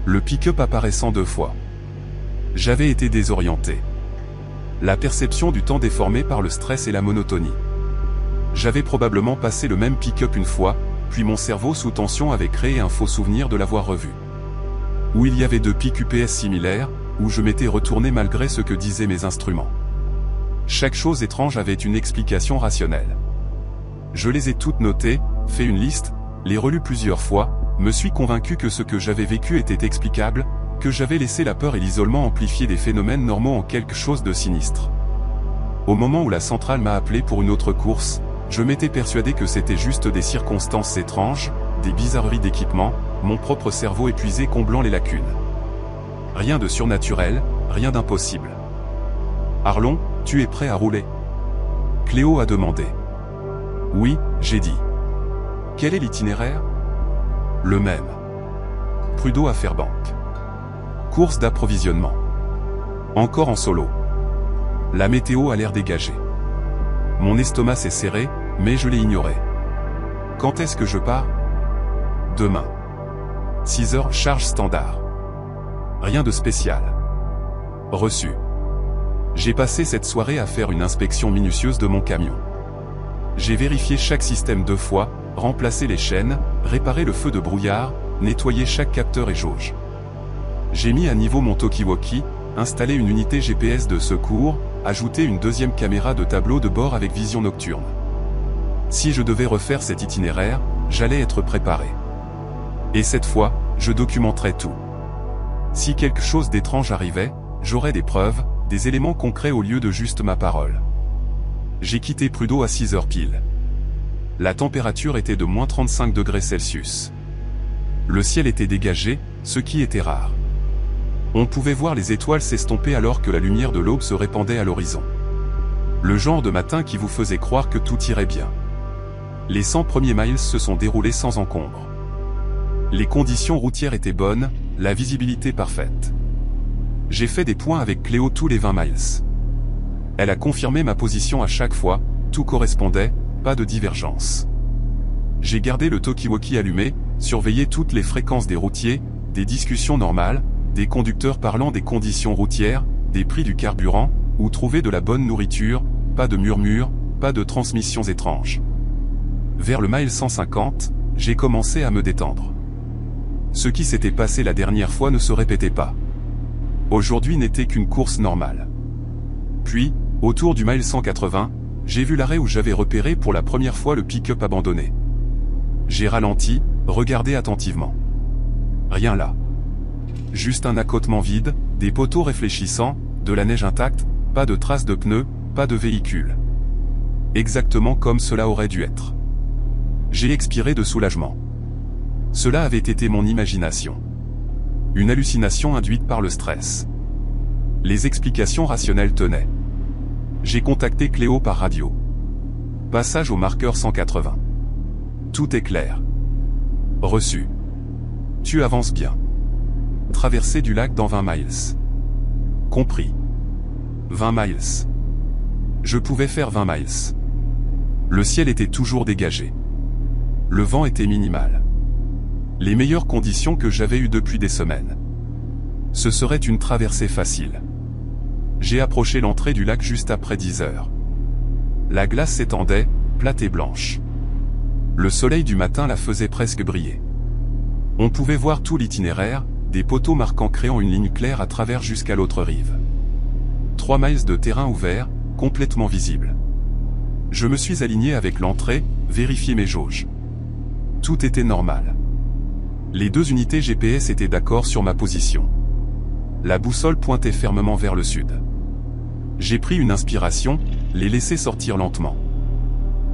Le pick-up apparaissant 2 fois. J'avais été désorienté. La perception du temps déformée par le stress et la monotonie. J'avais probablement passé le même pick-up une fois, puis mon cerveau sous tension avait créé un faux souvenir de l'avoir revu. Où il y avait 2 pics UPS similaires, où je m'étais retourné malgré ce que disaient mes instruments. Chaque chose étrange avait une explication rationnelle. Je les ai toutes notées, fait une liste, les relues plusieurs fois, me suis convaincu que ce que j'avais vécu était explicable, que j'avais laissé la peur et l'isolement amplifier des phénomènes normaux en quelque chose de sinistre. Au moment où la centrale m'a appelé pour une autre course, je m'étais persuadé que c'était juste des circonstances étranges, des bizarreries d'équipement, mon propre cerveau épuisé comblant les lacunes. Rien de surnaturel, rien d'impossible. Arlon, tu es prêt à rouler? Cléo a demandé. Oui, j'ai dit. Quel est l'itinéraire? Le même. Prud'homme à Fairbanks. Course d'approvisionnement. Encore en solo. La météo a l'air dégagée. Mon estomac s'est serré, mais je l'ai ignoré. Quand est-ce que je pars? Demain. 6 heures, charge standard. Rien de spécial. Reçu. J'ai passé cette soirée à faire une inspection minutieuse de mon camion. J'ai vérifié chaque système 2 fois, remplacé les chaînes, réparé le feu de brouillard, nettoyé chaque capteur et jauge. J'ai mis à niveau mon talkie-walkie, installer une unité GPS de secours, ajouter une deuxième caméra de tableau de bord avec vision nocturne. Si je devais refaire cet itinéraire, j'allais être préparé. Et cette fois, je documenterais tout. Si quelque chose d'étrange arrivait, j'aurais des preuves, des éléments concrets au lieu de juste ma parole. J'ai quitté Prudhoe à 6 heures pile. La température était de moins 35 degrés Celsius. Le ciel était dégagé, ce qui était rare. On pouvait voir les étoiles s'estomper alors que la lumière de l'aube se répandait à l'horizon. Le genre de matin qui vous faisait croire que tout irait bien. Les 100 premiers miles se sont déroulés sans encombre. Les conditions routières étaient bonnes, la visibilité parfaite. J'ai fait des points avec Cléo tous les 20 miles. Elle a confirmé ma position à chaque fois, tout correspondait, pas de divergence. J'ai gardé le talkie-walkie allumé, surveillé toutes les fréquences des routiers, des discussions normales, des conducteurs parlant des conditions routières, des prix du carburant, ou trouver de la bonne nourriture, pas de murmures, pas de transmissions étranges. Vers le mile 150, j'ai commencé à me détendre. Ce qui s'était passé la dernière fois ne se répétait pas. Aujourd'hui n'était qu'une course normale. Puis, autour du mile 180, j'ai vu l'arrêt où j'avais repéré pour la première fois le pick-up abandonné. J'ai ralenti, regardé attentivement. Rien là. Juste un accotement vide, des poteaux réfléchissants, de la neige intacte, pas de traces de pneus, pas de véhicule. Exactement comme cela aurait dû être. J'ai expiré de soulagement. Cela avait été mon imagination. Une hallucination induite par le stress. Les explications rationnelles tenaient. J'ai contacté Cléo par radio. Passage au marqueur 180. Tout est clair. Reçu. Tu avances bien. Traversée du lac dans 20 miles. Compris. 20 miles. Je pouvais faire 20 miles. Le ciel était toujours dégagé. Le vent était minimal. Les meilleures conditions que j'avais eues depuis des semaines. Ce serait une traversée facile. J'ai approché l'entrée du lac juste après 10 heures. La glace s'étendait, plate et blanche. Le soleil du matin la faisait presque briller. On pouvait voir tout l'itinéraire, des poteaux marquants créant une ligne claire à travers jusqu'à l'autre rive. 3 miles de terrain ouvert, complètement visible. Je me suis aligné avec l'entrée, vérifié mes jauges. Tout était normal. Les deux unités GPS étaient d'accord sur ma position. La boussole pointait fermement vers le sud. J'ai pris une inspiration, les laissé sortir lentement.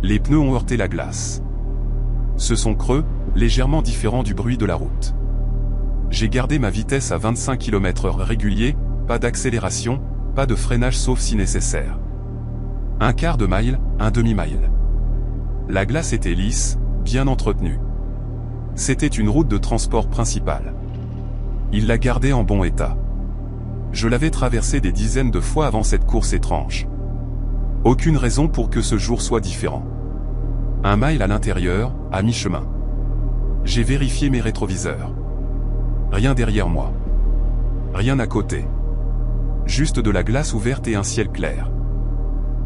Les pneus ont heurté la glace. Ce son creux, légèrement différent du bruit de la route. J'ai gardé ma vitesse à 25 km/h régulier, pas d'accélération, pas de freinage sauf si nécessaire. Un quart de mile, un demi-mile. La glace était lisse, bien entretenue. C'était une route de transport principale. Il la gardait en bon état. Je l'avais traversée des dizaines de fois avant cette course étrange. Aucune raison pour que ce jour soit différent. Un mile à l'intérieur, à mi-chemin. J'ai vérifié mes rétroviseurs. Rien derrière moi. Rien à côté. Juste de la glace ouverte et un ciel clair.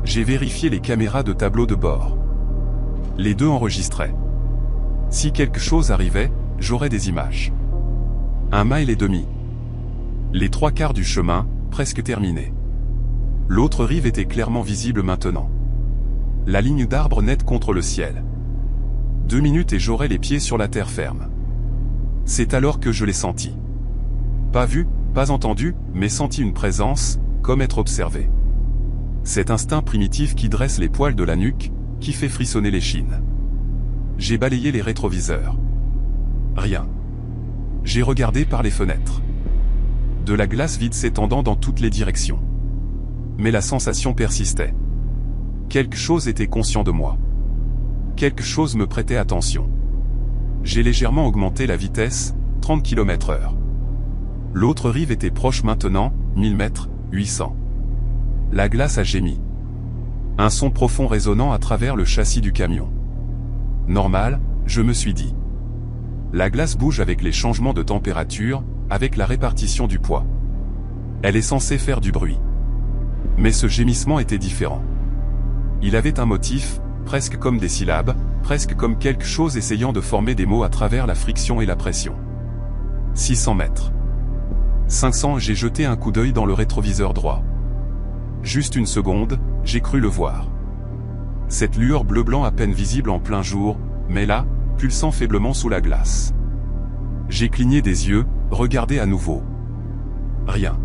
J'ai vérifié les caméras de tableau de bord. Les deux enregistraient. Si quelque chose arrivait, j'aurais des images. 1 mile et demi. Les 3/4 du chemin, presque terminé. L'autre rive était clairement visible maintenant. La ligne d'arbres nette contre le ciel. 2 minutes et j'aurais les pieds sur la terre ferme. C'est alors que je l'ai senti. Pas vu, pas entendu, mais senti une présence, comme être observé. Cet instinct primitif qui dresse les poils de la nuque, qui fait frissonner l'échine. J'ai balayé les rétroviseurs. Rien. J'ai regardé par les fenêtres. De la glace vide s'étendant dans toutes les directions. Mais la sensation persistait. Quelque chose était conscient de moi. Quelque chose me prêtait attention. J'ai légèrement augmenté la vitesse, 30 km/h. L'autre rive était proche maintenant, 1000 mètres, 800. La glace a gémi. Un son profond résonnant à travers le châssis du camion. Normal, je me suis dit. La glace bouge avec les changements de température, avec la répartition du poids. Elle est censée faire du bruit. Mais ce gémissement était différent. Il avait un motif, presque comme des syllabes, presque comme quelque chose essayant de former des mots à travers la friction et la pression. 600 mètres. 500. J'ai jeté un coup d'œil dans le rétroviseur droit. Juste une seconde, j'ai cru le voir. Cette lueur bleu-blanc à peine visible en plein jour, mais là, pulsant faiblement sous la glace. J'ai cligné des yeux, regardé à nouveau. Rien.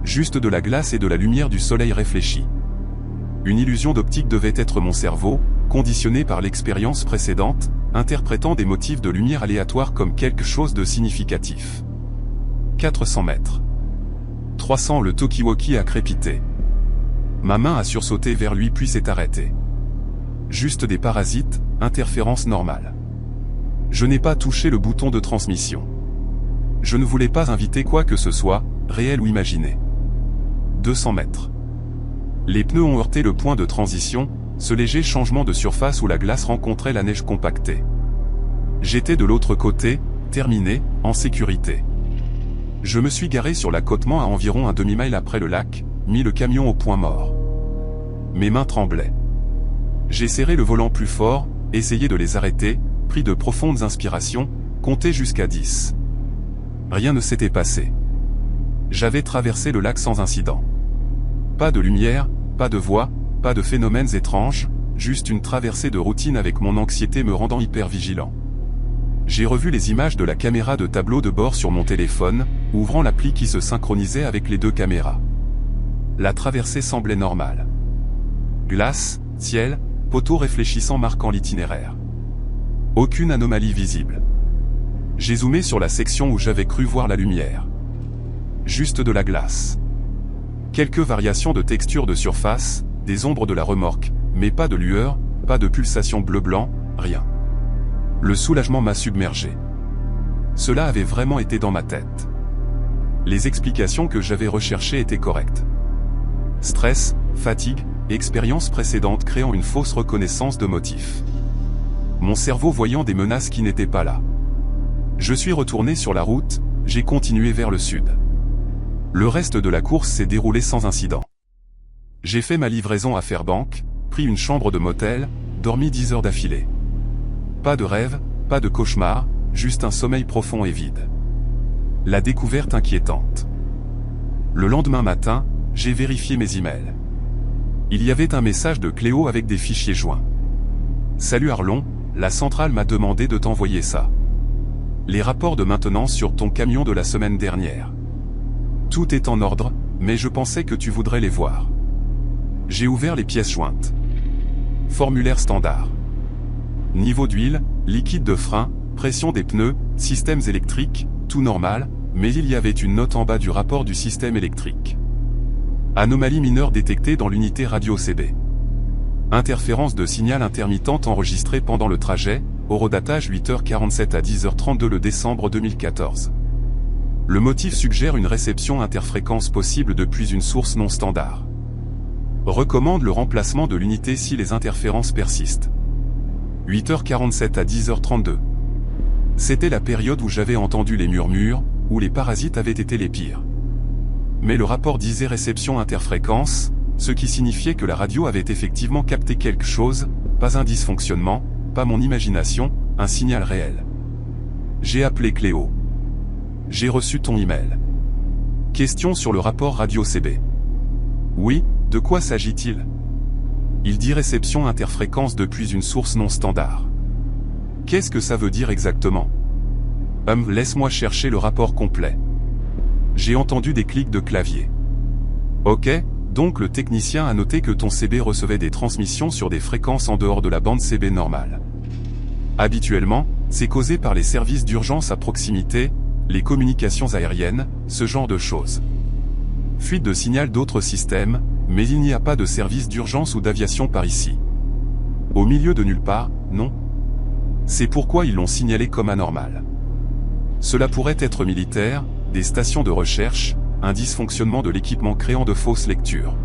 Juste de la glace et de la lumière du soleil réfléchie. Une illusion d'optique devait être mon cerveau, conditionné par l'expérience précédente, interprétant des motifs de lumière aléatoires comme quelque chose de significatif. 400 mètres. 300. Le talkie-walkie a crépité. Ma main a sursauté vers lui puis s'est arrêtée. Juste des parasites, interférence normale. Je n'ai pas touché le bouton de transmission. Je ne voulais pas inviter quoi que ce soit, réel ou imaginé. 200 mètres. Les pneus ont heurté le point de transition, ce léger changement de surface où la glace rencontrait la neige compactée. J'étais de l'autre côté, terminé, en sécurité. Je me suis garé sur l'accotement à environ un demi-mile après le lac, mis le camion au point mort. Mes mains tremblaient. J'ai serré le volant plus fort, essayé de les arrêter, pris de profondes inspirations, compté jusqu'à 10. Rien ne s'était passé. J'avais traversé le lac sans incident. Pas de lumière, pas de voix, pas de phénomènes étranges, juste une traversée de routine avec mon anxiété me rendant hyper vigilant. J'ai revu les images de la caméra de tableau de bord sur mon téléphone, ouvrant l'appli qui se synchronisait avec les deux caméras. La traversée semblait normale. Glace, ciel, poteau réfléchissant marquant l'itinéraire. Aucune anomalie visible. J'ai zoomé sur la section où j'avais cru voir la lumière. Juste de la glace. Quelques variations de texture de surface, des ombres de la remorque, mais pas de lueur, pas de pulsation bleu-blanc, rien. Le soulagement m'a submergé. Cela avait vraiment été dans ma tête. Les explications que j'avais recherchées étaient correctes. Stress, fatigue, expérience précédente créant une fausse reconnaissance de motifs. Mon cerveau voyant des menaces qui n'étaient pas là. Je suis retourné sur la route, j'ai continué vers le sud. Le reste de la course s'est déroulé sans incident. J'ai fait ma livraison à Fairbank, pris une chambre de motel, dormi 10 heures d'affilée. Pas de rêve, pas de cauchemar, juste un sommeil profond et vide. La découverte inquiétante. Le lendemain matin, j'ai vérifié mes emails. Il y avait un message de Cléo avec des fichiers joints. Salut Arlon, la centrale m'a demandé de t'envoyer ça. Les rapports de maintenance sur ton camion de la semaine dernière. Tout est en ordre, mais je pensais que tu voudrais les voir. J'ai ouvert les pièces jointes. Formulaire standard. Niveau d'huile, liquide de frein, pression des pneus, systèmes électriques, tout normal, mais il y avait une note en bas du rapport du système électrique. Anomalie mineure détectée dans l'unité radio CB. Interférence de signal intermittente enregistrée pendant le trajet, horodatage 8h47 à 10h32 le décembre 2014. Le motif suggère une réception interfréquence possible depuis une source non standard. Recommande le remplacement de l'unité si les interférences persistent. 8h47 à 10h32. C'était la période où j'avais entendu les murmures, où les parasites avaient été les pires. Mais le rapport disait réception interfréquence, ce qui signifiait que la radio avait effectivement capté quelque chose, pas un dysfonctionnement, pas mon imagination, un signal réel. J'ai appelé Cléo. J'ai reçu ton email. Question sur le rapport radio CB. Oui, de quoi s'agit-il ? Il dit réception interfréquence depuis une source non standard. Qu'est-ce que ça veut dire exactement ? Laisse-moi chercher le rapport complet. J'ai entendu des clics de clavier. Ok, donc le technicien a noté que ton CB recevait des transmissions sur des fréquences en dehors de la bande CB normale. Habituellement, c'est causé par les services d'urgence à proximité, les communications aériennes, ce genre de choses. Fuite de signal d'autres systèmes, mais il n'y a pas de service d'urgence ou d'aviation par ici. Au milieu de nulle part, non. C'est pourquoi ils l'ont signalé comme anormal. Cela pourrait être militaire, des stations de recherche, un dysfonctionnement de l'équipement créant de fausses lectures.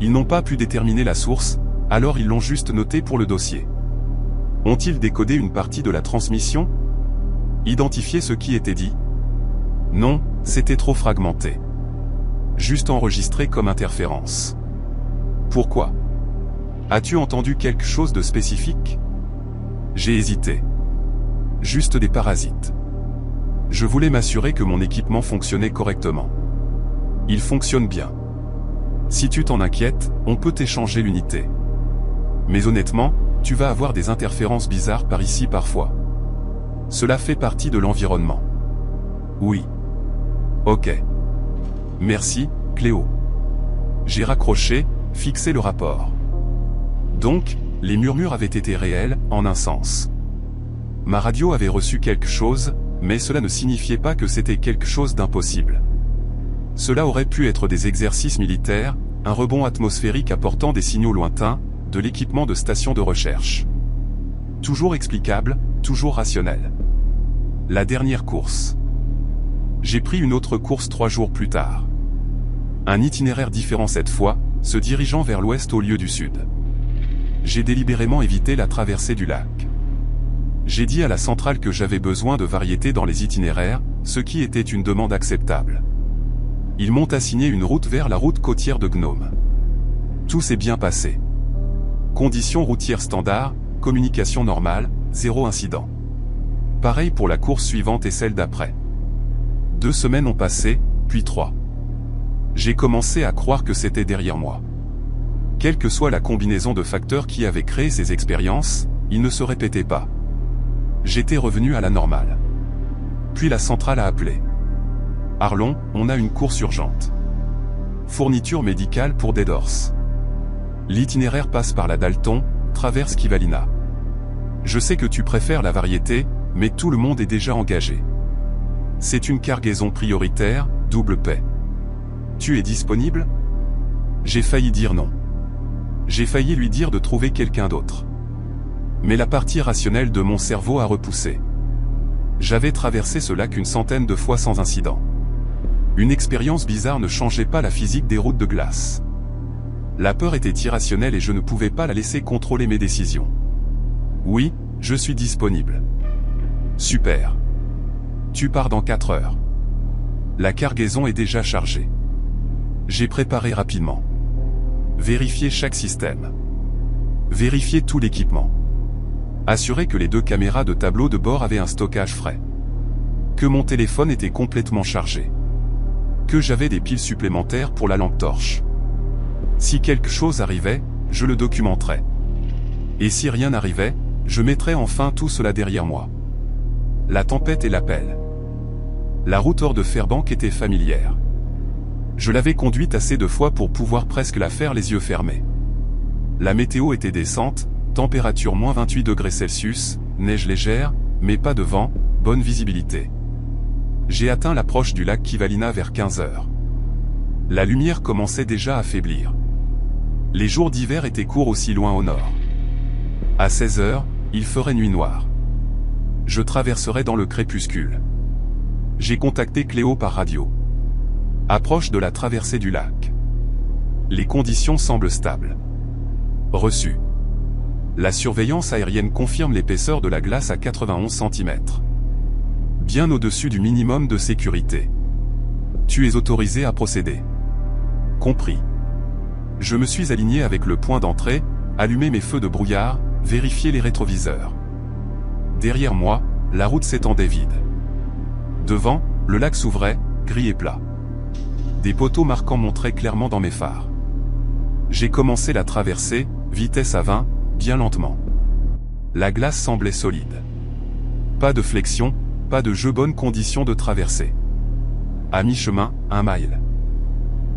Ils n'ont pas pu déterminer la source, alors ils l'ont juste noté pour le dossier. Ont-ils décodé une partie de la transmission ? Identifié ce qui était dit ? Non, c'était trop fragmenté. Juste enregistré comme interférence. Pourquoi ? As-tu entendu quelque chose de spécifique ? J'ai hésité. Juste des parasites. Je voulais m'assurer que mon équipement fonctionnait correctement. Il fonctionne bien. Si tu t'en inquiètes, on peut échanger l'unité. Mais honnêtement, tu vas avoir des interférences bizarres par ici parfois. Cela fait partie de l'environnement. Oui. Ok. Merci, Cléo. J'ai raccroché, fixé le rapport. Donc, les murmures avaient été réels, en un sens. Ma radio avait reçu quelque chose, mais cela ne signifiait pas que c'était quelque chose d'impossible. Cela aurait pu être des exercices militaires, un rebond atmosphérique apportant des signaux lointains, de l'équipement de station de recherche. Toujours explicable, toujours rationnel. La dernière course. J'ai pris une autre course 3 jours plus tard. Un itinéraire différent cette fois, se dirigeant vers l'ouest au lieu du sud. J'ai délibérément évité la traversée du lac. J'ai dit à la centrale que j'avais besoin de variété dans les itinéraires, ce qui était une demande acceptable. Ils m'ont assigné une route vers la route côtière de Gnome. Tout s'est bien passé. Conditions routières standards, communication normale, 0 incident. Pareil pour la course suivante et celle d'après. 2 semaines ont passé, puis 3. J'ai commencé à croire que c'était derrière moi. Quelle que soit la combinaison de facteurs qui avait créé ces expériences, ils ne se répétaient pas. J'étais revenu à la normale. Puis la centrale a appelé. Arlon, on a une course urgente. Fourniture médicale pour Dédors. L'itinéraire passe par la Dalton, traverse Kivalina. Je sais que tu préfères la variété, mais tout le monde est déjà engagé. C'est une cargaison prioritaire, double paie. Tu es disponible? J'ai failli dire non. J'ai failli lui dire de trouver quelqu'un d'autre. Mais la partie rationnelle de mon cerveau a repoussé. J'avais traversé ce lac une centaine de fois sans incident. Une expérience bizarre ne changeait pas la physique des routes de glace. La peur était irrationnelle et je ne pouvais pas la laisser contrôler mes décisions. Oui, je suis disponible. Super. Tu pars dans 4 heures. La cargaison est déjà chargée. J'ai préparé rapidement. Vérifier chaque système. Vérifier tout l'équipement. Assurer que les 2 caméras de tableau de bord avaient un stockage frais. Que mon téléphone était complètement chargé. Que j'avais des piles supplémentaires pour la lampe torche. Si quelque chose arrivait, je le documenterais. Et si rien n'arrivait, je mettrais enfin tout cela derrière moi. La tempête et l'appel. La route hors de Fairbank était familière. Je l'avais conduite assez de fois pour pouvoir presque la faire les yeux fermés. La météo était décente, température moins 28 degrés Celsius, neige légère, mais pas de vent, bonne visibilité. J'ai atteint l'approche du lac Kivalina vers 15 heures. La lumière commençait déjà à faiblir. Les jours d'hiver étaient courts aussi loin au nord. À 16 heures, il ferait nuit noire. Je traverserais dans le crépuscule. J'ai contacté Cléo par radio. Approche de la traversée du lac. Les conditions semblent stables. Reçu. La surveillance aérienne confirme l'épaisseur de la glace à 91 cm. Bien au-dessus du minimum de sécurité. Tu es autorisé à procéder. Compris. Je me suis aligné avec le point d'entrée, allumé mes feux de brouillard, vérifié les rétroviseurs. Derrière moi, la route s'étendait vide. Devant, le lac s'ouvrait, gris et plat. Des poteaux marquants montraient clairement dans mes phares. J'ai commencé la traversée, vitesse à 20, bien lentement. La glace semblait solide. Pas de flexion, pas de jeu, bonne condition de traversée. À mi-chemin, 1 mile.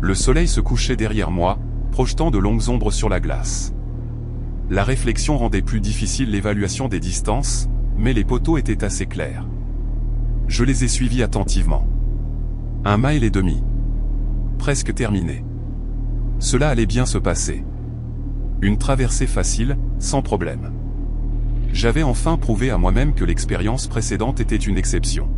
Le soleil se couchait derrière moi, projetant de longues ombres sur la glace. La réflexion rendait plus difficile l'évaluation des distances, mais les poteaux étaient assez clairs. Je les ai suivis attentivement. 1 mile et demi. Presque terminé. Cela allait bien se passer. Une traversée facile, sans problème. J'avais enfin prouvé à moi-même que l'expérience précédente était une exception.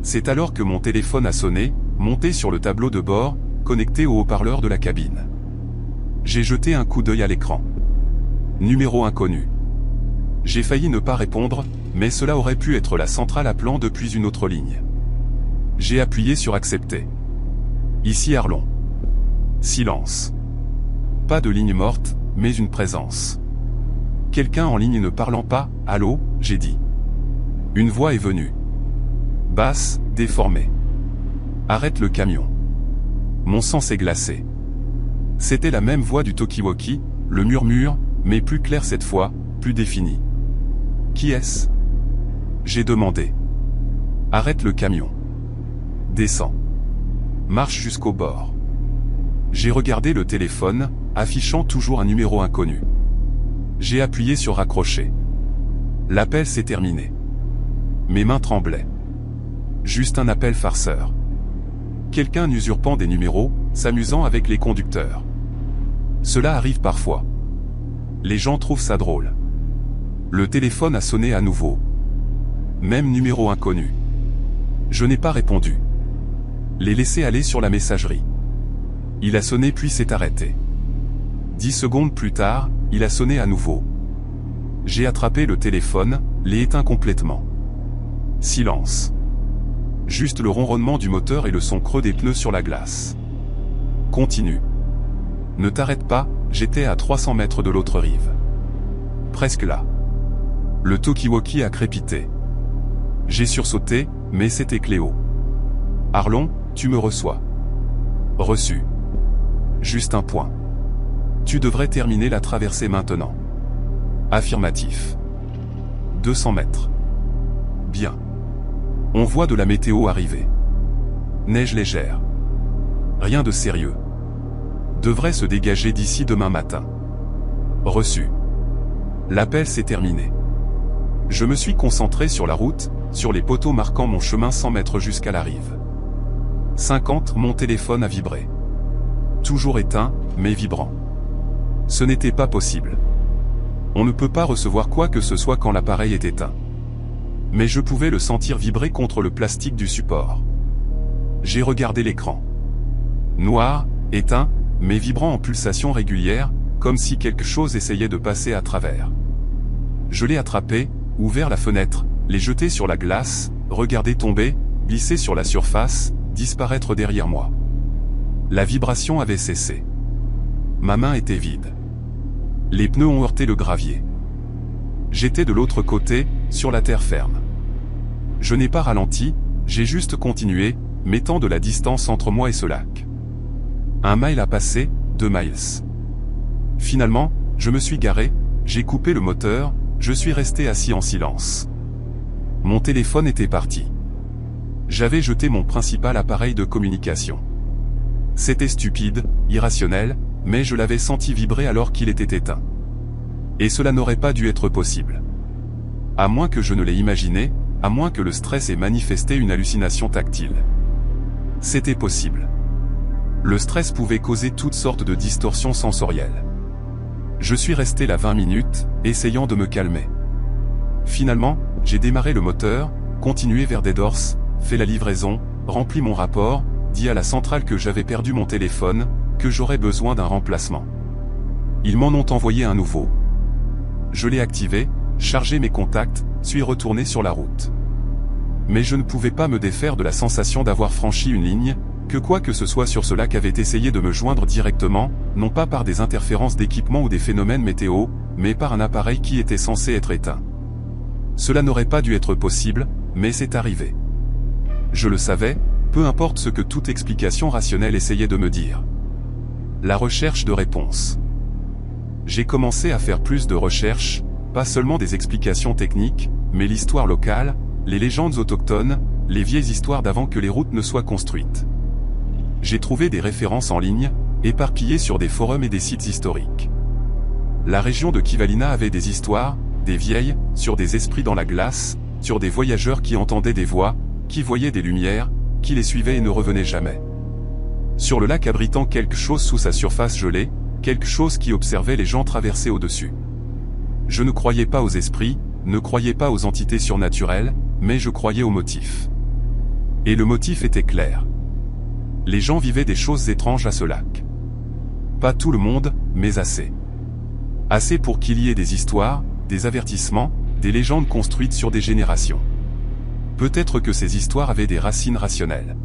C'est alors que mon téléphone a sonné, monté sur le tableau de bord, connecté au haut-parleur de la cabine. J'ai jeté un coup d'œil à l'écran. Numéro inconnu. J'ai failli ne pas répondre, mais cela aurait pu être la centrale appelant depuis une autre ligne. J'ai appuyé sur accepter. Ici Arlon. Silence. Pas de ligne morte, mais une présence. Quelqu'un en ligne ne parlant pas, allô, j'ai dit. Une voix est venue. basse, déformée. Arrête le camion. Mon sang s'est glacé. C'était la même voix du talkie-walkie, le murmure, mais plus clair cette fois, plus défini. Qui est-ce? J'ai demandé. Arrête le camion. Descends. Marche jusqu'au bord. J'ai regardé le téléphone, affichant toujours un numéro inconnu. J'ai appuyé sur raccrocher. L'appel s'est terminé. Mes mains tremblaient. Juste un appel farceur. Quelqu'un usurpant des numéros, s'amusant avec les conducteurs. Cela arrive parfois. Les gens trouvent ça drôle. Le téléphone a sonné à nouveau. Même numéro inconnu. Je n'ai pas répondu. L'ai laissé aller sur la messagerie. Il a sonné puis s'est arrêté. 10 secondes plus tard, il a sonné à nouveau. J'ai attrapé le téléphone, l'ai éteint complètement. Silence. Juste le ronronnement du moteur et le son creux des pneus sur la glace. Continue. Ne t'arrête pas, j'étais à 300 mètres de l'autre rive. Presque là. Le talkie-walkie a crépité. J'ai sursauté, mais c'était Cléo. Arlon, tu me reçois. Reçu. Juste un point. Tu devrais terminer la traversée maintenant. Affirmatif. 200 mètres. Bien. On voit de la météo arriver. Neige légère. Rien de sérieux. Devrait se dégager d'ici demain matin. Reçu. L'appel s'est terminé. Je me suis concentré sur la route, sur les poteaux marquant mon chemin 100 mètres jusqu'à la rive. 50, mon téléphone a vibré. Toujours éteint, mais vibrant. Ce n'était pas possible. On ne peut pas recevoir quoi que ce soit quand l'appareil est éteint. Mais je pouvais le sentir vibrer contre le plastique du support. J'ai regardé l'écran. Noir, éteint, mais vibrant en pulsations régulières, comme si quelque chose essayait de passer à travers. Je l'ai attrapé, ouvert la fenêtre, l'ai jeté sur la glace, regardé tomber, glisser sur la surface, disparaître derrière moi. La vibration avait cessé. Ma main était vide. Les pneus ont heurté le gravier. J'étais de l'autre côté, sur la terre ferme. Je n'ai pas ralenti, j'ai juste continué, mettant de la distance entre moi et ce lac. 1 mile a passé, 2 miles. Finalement, je me suis garé, j'ai coupé le moteur, je suis resté assis en silence. Mon téléphone était parti. J'avais jeté mon principal appareil de communication. C'était stupide, irrationnel, mais je l'avais senti vibrer alors qu'il était éteint. Et cela n'aurait pas dû être possible. À moins que je ne l'ai imaginé, à moins que le stress ait manifesté une hallucination tactile. C'était possible. Le stress pouvait causer toutes sortes de distorsions sensorielles. Je suis resté là 20 minutes, essayant de me calmer. Finalement, j'ai démarré le moteur, continué vers Deadhorse, fait la livraison, rempli mon rapport, dit à la centrale que j'avais perdu mon téléphone, que j'aurais besoin d'un remplacement. Ils m'en ont envoyé un nouveau. Je l'ai activé, chargé mes contacts, suis retourné sur la route. Mais je ne pouvais pas me défaire de la sensation d'avoir franchi une ligne, que quoi que ce soit sur ce lac avait essayé de me joindre directement, non pas par des interférences d'équipement ou des phénomènes météo, mais par un appareil qui était censé être éteint. Cela n'aurait pas dû être possible, mais c'est arrivé. Je le savais, peu importe ce que toute explication rationnelle essayait de me dire. La recherche de réponses. J'ai commencé à faire plus de recherches, pas seulement des explications techniques, mais l'histoire locale, les légendes autochtones, les vieilles histoires d'avant que les routes ne soient construites. J'ai trouvé des références en ligne, éparpillées sur des forums et des sites historiques. La région de Kivalina avait des histoires, des vieilles, sur des esprits dans la glace, sur des voyageurs qui entendaient des voix, qui voyaient des lumières, qui les suivaient et ne revenaient jamais. Sur le lac abritant quelque chose sous sa surface gelée, quelque chose qui observait les gens traverser au-dessus. Je ne croyais pas aux esprits, ne croyais pas aux entités surnaturelles, mais je croyais au motif. Et le motif était clair. Les gens vivaient des choses étranges à ce lac. Pas tout le monde, mais assez. Assez pour qu'il y ait des histoires, des avertissements, des légendes construites sur des générations. Peut-être que ces histoires avaient des racines rationnelles.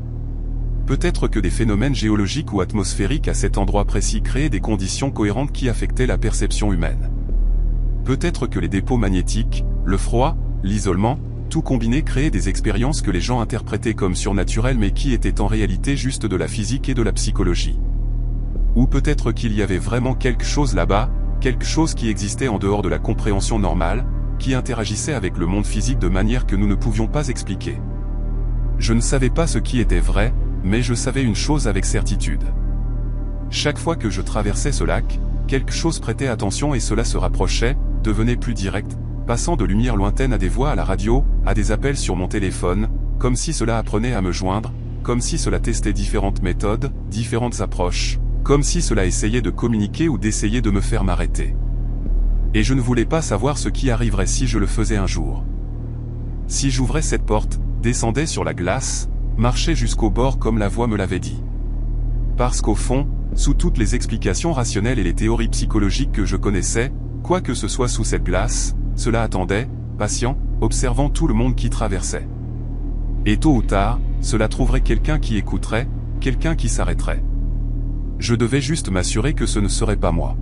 Peut-être que des phénomènes géologiques ou atmosphériques à cet endroit précis créaient des conditions cohérentes qui affectaient la perception humaine. Peut-être que les dépôts magnétiques, le froid, l'isolement, Tout combiné créait des expériences que les gens interprétaient comme surnaturelles mais qui étaient en réalité juste de la physique et de la psychologie. Ou peut-être qu'il y avait vraiment quelque chose là-bas, quelque chose qui existait en dehors de la compréhension normale, qui interagissait avec le monde physique de manière que nous ne pouvions pas expliquer. Je ne savais pas ce qui était vrai, mais je savais une chose avec certitude. Chaque fois que je traversais ce lac, quelque chose prêtait attention et cela se rapprochait, devenait plus direct, passant de lumières lointaines à des voix à la radio, à des appels sur mon téléphone, comme si cela apprenait à me joindre, comme si cela testait différentes méthodes, différentes approches, comme si cela essayait de communiquer ou d'essayer de me faire m'arrêter. Et je ne voulais pas savoir ce qui arriverait si je le faisais un jour. Si j'ouvrais cette porte, descendais sur la glace, marchais jusqu'au bord comme la voix me l'avait dit. Parce qu'au fond, sous toutes les explications rationnelles et les théories psychologiques que je connaissais, quoi que ce soit sous cette glace, cela attendait, patient, observant tout le monde qui traversait. Et tôt ou tard, cela trouverait quelqu'un qui écouterait, quelqu'un qui s'arrêterait. Je devais juste m'assurer que ce ne serait pas moi.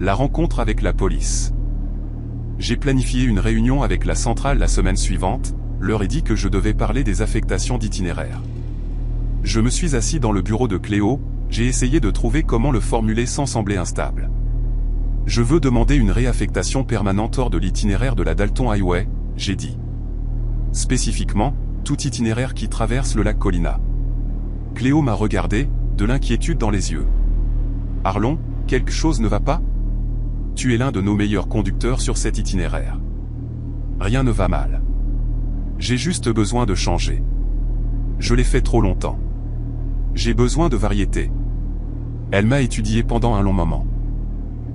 La rencontre avec la police. J'ai planifié une réunion avec la centrale la semaine suivante, leur ai dit que je devais parler des affectations d'itinéraire. Je me suis assis dans le bureau de Cléo, j'ai essayé de trouver comment le formuler sans sembler instable. Je veux demander une réaffectation permanente hors de l'itinéraire de la Dalton Highway, j'ai dit. Spécifiquement, tout itinéraire qui traverse le lac Colina. Cléo m'a regardé, de l'inquiétude dans les yeux. Arlon, quelque chose ne va pas? Tu es l'un de nos meilleurs conducteurs sur cet itinéraire. Rien ne va mal. J'ai juste besoin de changer. Je l'ai fait trop longtemps. J'ai besoin de variété. Elle m'a étudié pendant un long moment.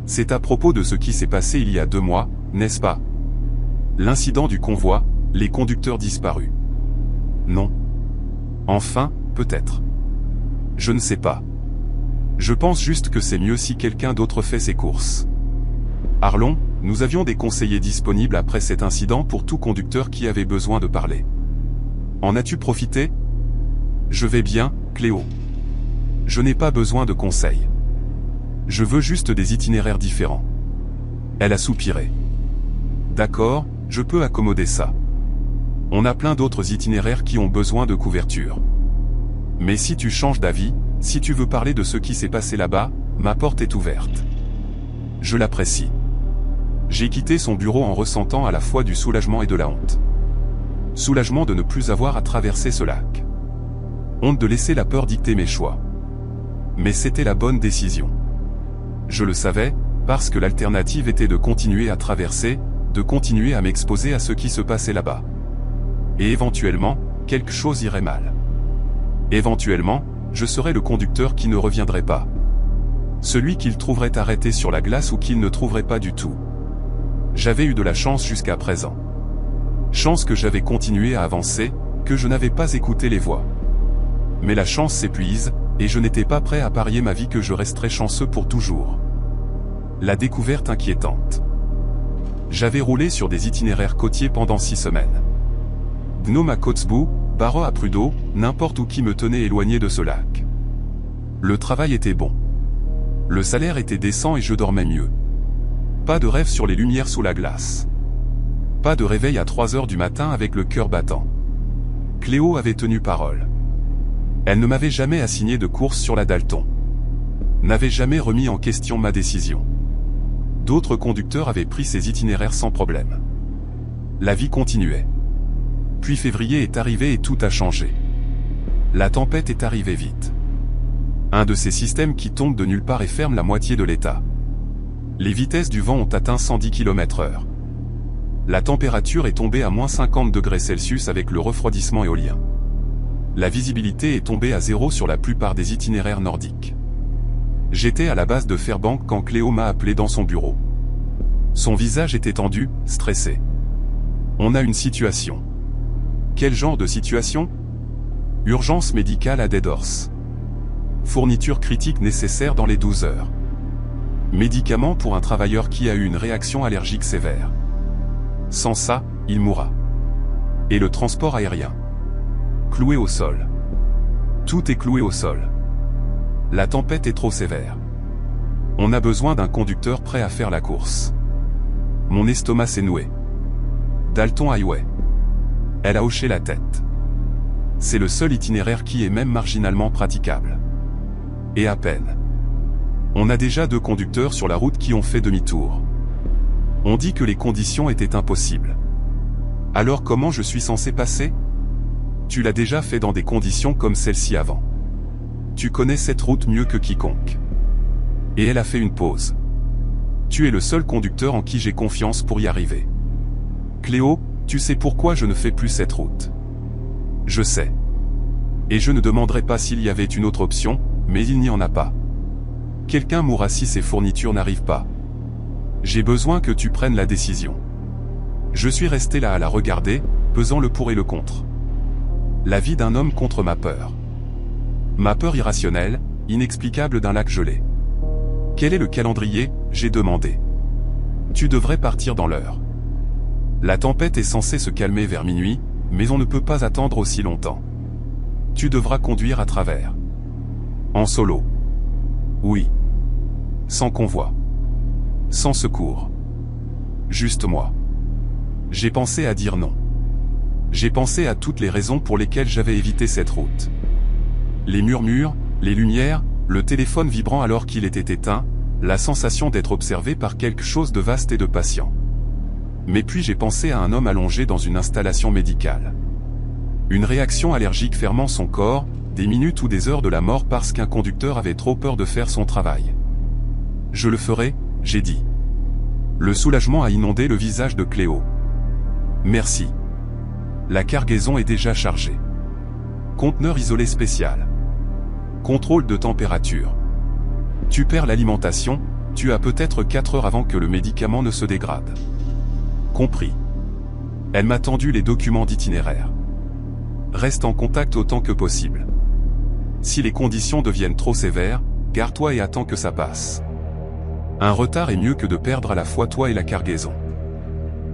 C'est à propos de ce qui s'est passé il y a 2 mois, n'est-ce pas? L'incident du convoi, les conducteurs disparus. Non. Enfin, peut-être. Je ne sais pas. Je pense juste que c'est mieux si quelqu'un d'autre fait ses courses. Arlon, nous avions des conseillers disponibles après cet incident pour tout conducteur qui avait besoin de parler. En as-tu profité? Je vais bien, Cléo. Je n'ai pas besoin de conseils. Je veux juste des itinéraires différents. Elle a soupiré. D'accord, je peux accommoder ça. On a plein d'autres itinéraires qui ont besoin de couverture. Mais si tu changes d'avis, si tu veux parler de ce qui s'est passé là-bas, ma porte est ouverte. Je l'apprécie. J'ai quitté son bureau en ressentant à la fois du soulagement et de la honte. Soulagement de ne plus avoir à traverser ce lac. Honte de laisser la peur dicter mes choix. Mais c'était la bonne décision. Je le savais, parce que l'alternative était de continuer à traverser, de continuer à m'exposer à ce qui se passait là-bas. Et éventuellement, quelque chose irait mal. Éventuellement, je serais le conducteur qui ne reviendrait pas. Celui qu'il trouverait arrêté sur la glace ou qu'il ne trouverait pas du tout. J'avais eu de la chance jusqu'à présent. Chance que j'avais continué à avancer, que je n'avais pas écouté les voix. Mais la chance s'épuise, et je n'étais pas prêt à parier ma vie que je resterais chanceux pour toujours. La découverte inquiétante. J'avais roulé sur des itinéraires côtiers pendant 6 semaines. Gnome à Kotzebue, Barrow à Prudhoe, n'importe où qui me tenait éloigné de ce lac. Le travail était bon. Le salaire était décent et je dormais mieux. Pas de rêve sur les lumières sous la glace. Pas de réveil à 3 heures du matin avec le cœur battant. Cléo avait tenu parole. Elle ne m'avait jamais assigné de course sur la Dalton. N'avait jamais remis en question ma décision. D'autres conducteurs avaient pris ces itinéraires sans problème. La vie continuait. Puis février est arrivé et tout a changé. La tempête est arrivée vite. Un de ces systèmes qui tombent de nulle part et ferment la moitié de l'État. Les vitesses du vent ont atteint 110 km/h. La température est tombée à moins 50 degrés Celsius avec le refroidissement éolien. La visibilité est tombée à 0 sur la plupart des itinéraires nordiques. J'étais à la base de Fairbanks quand Cléo m'a appelé dans son bureau. Son visage était tendu, stressé. On a une situation. Quel genre de situation? Urgence médicale à Dead Horse. Fourniture critique nécessaire dans les 12 heures. Médicaments pour un travailleur qui a eu une réaction allergique sévère. Sans ça, il mourra. Et le transport aérien. Cloué au sol. Tout est cloué au sol. La tempête est trop sévère. On a besoin d'un conducteur prêt à faire la course. Mon estomac s'est noué. Dalton Highway. Elle a hoché la tête. C'est le seul itinéraire qui est même marginalement praticable. Et à peine. On a déjà 2 conducteurs sur la route qui ont fait demi-tour. On dit que les conditions étaient impossibles. Alors comment je suis censé passer? Tu l'as déjà fait dans des conditions comme celle-ci avant. Tu connais cette route mieux que quiconque. Et elle a fait une pause. Tu es le seul conducteur en qui j'ai confiance pour y arriver. Cléo, tu sais pourquoi je ne fais plus cette route. Je sais. Et je ne demanderai pas s'il y avait une autre option, mais il n'y en a pas. Quelqu'un mourra si ces fournitures n'arrivent pas. J'ai besoin que tu prennes la décision. Je suis resté là à la regarder, pesant le pour et le contre. La vie d'un homme contre ma peur. Ma peur irrationnelle, inexplicable d'un lac gelé. Quel est le calendrier? J'ai demandé. Tu devrais partir dans l'heure. La tempête est censée se calmer vers minuit, mais on ne peut pas attendre aussi longtemps. Tu devras conduire à travers. En solo. Oui. Sans convoi. Sans secours. Juste moi. J'ai pensé à dire non. J'ai pensé à toutes les raisons pour lesquelles j'avais évité cette route. Les murmures, les lumières, le téléphone vibrant alors qu'il était éteint, la sensation d'être observé par quelque chose de vaste et de patient. Mais puis j'ai pensé à un homme allongé dans une installation médicale. Une réaction allergique fermant son corps, des minutes ou des heures de la mort parce qu'un conducteur avait trop peur de faire son travail. Je le ferai, j'ai dit. Le soulagement a inondé le visage de Cléo. Merci. La cargaison est déjà chargée. Conteneur isolé spécial. Contrôle de température. Tu perds l'alimentation, tu as peut-être 4 heures avant que le médicament ne se dégrade. Compris. Elle m'a tendu les documents d'itinéraire. Reste en contact autant que possible. Si les conditions deviennent trop sévères, gare-toi et attends que ça passe. Un retard est mieux que de perdre à la fois toi et la cargaison.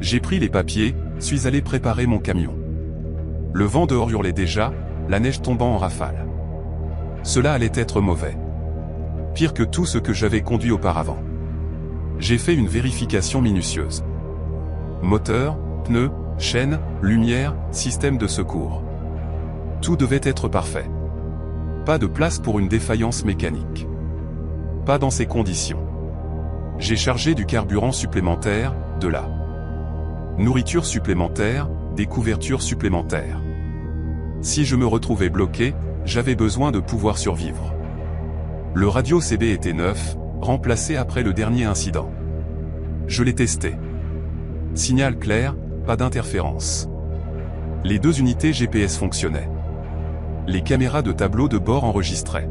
J'ai pris les papiers, suis allé préparer mon camion. Le vent dehors hurlait déjà, la neige tombant en rafale. Cela allait être mauvais. Pire que tout ce que j'avais conduit auparavant. J'ai fait une vérification minutieuse. Moteur, pneus, chaînes, lumière, système de secours. Tout devait être parfait. Pas de place pour une défaillance mécanique. Pas dans ces conditions. J'ai chargé du carburant supplémentaire, de la nourriture supplémentaire, des couvertures supplémentaires. Si je me retrouvais bloqué, j'avais besoin de pouvoir survivre. Le radio CB était neuf, remplacé après le dernier incident. Je l'ai testé. Signal clair, pas d'interférence. Les 2 unités GPS fonctionnaient. Les caméras de tableau de bord enregistraient.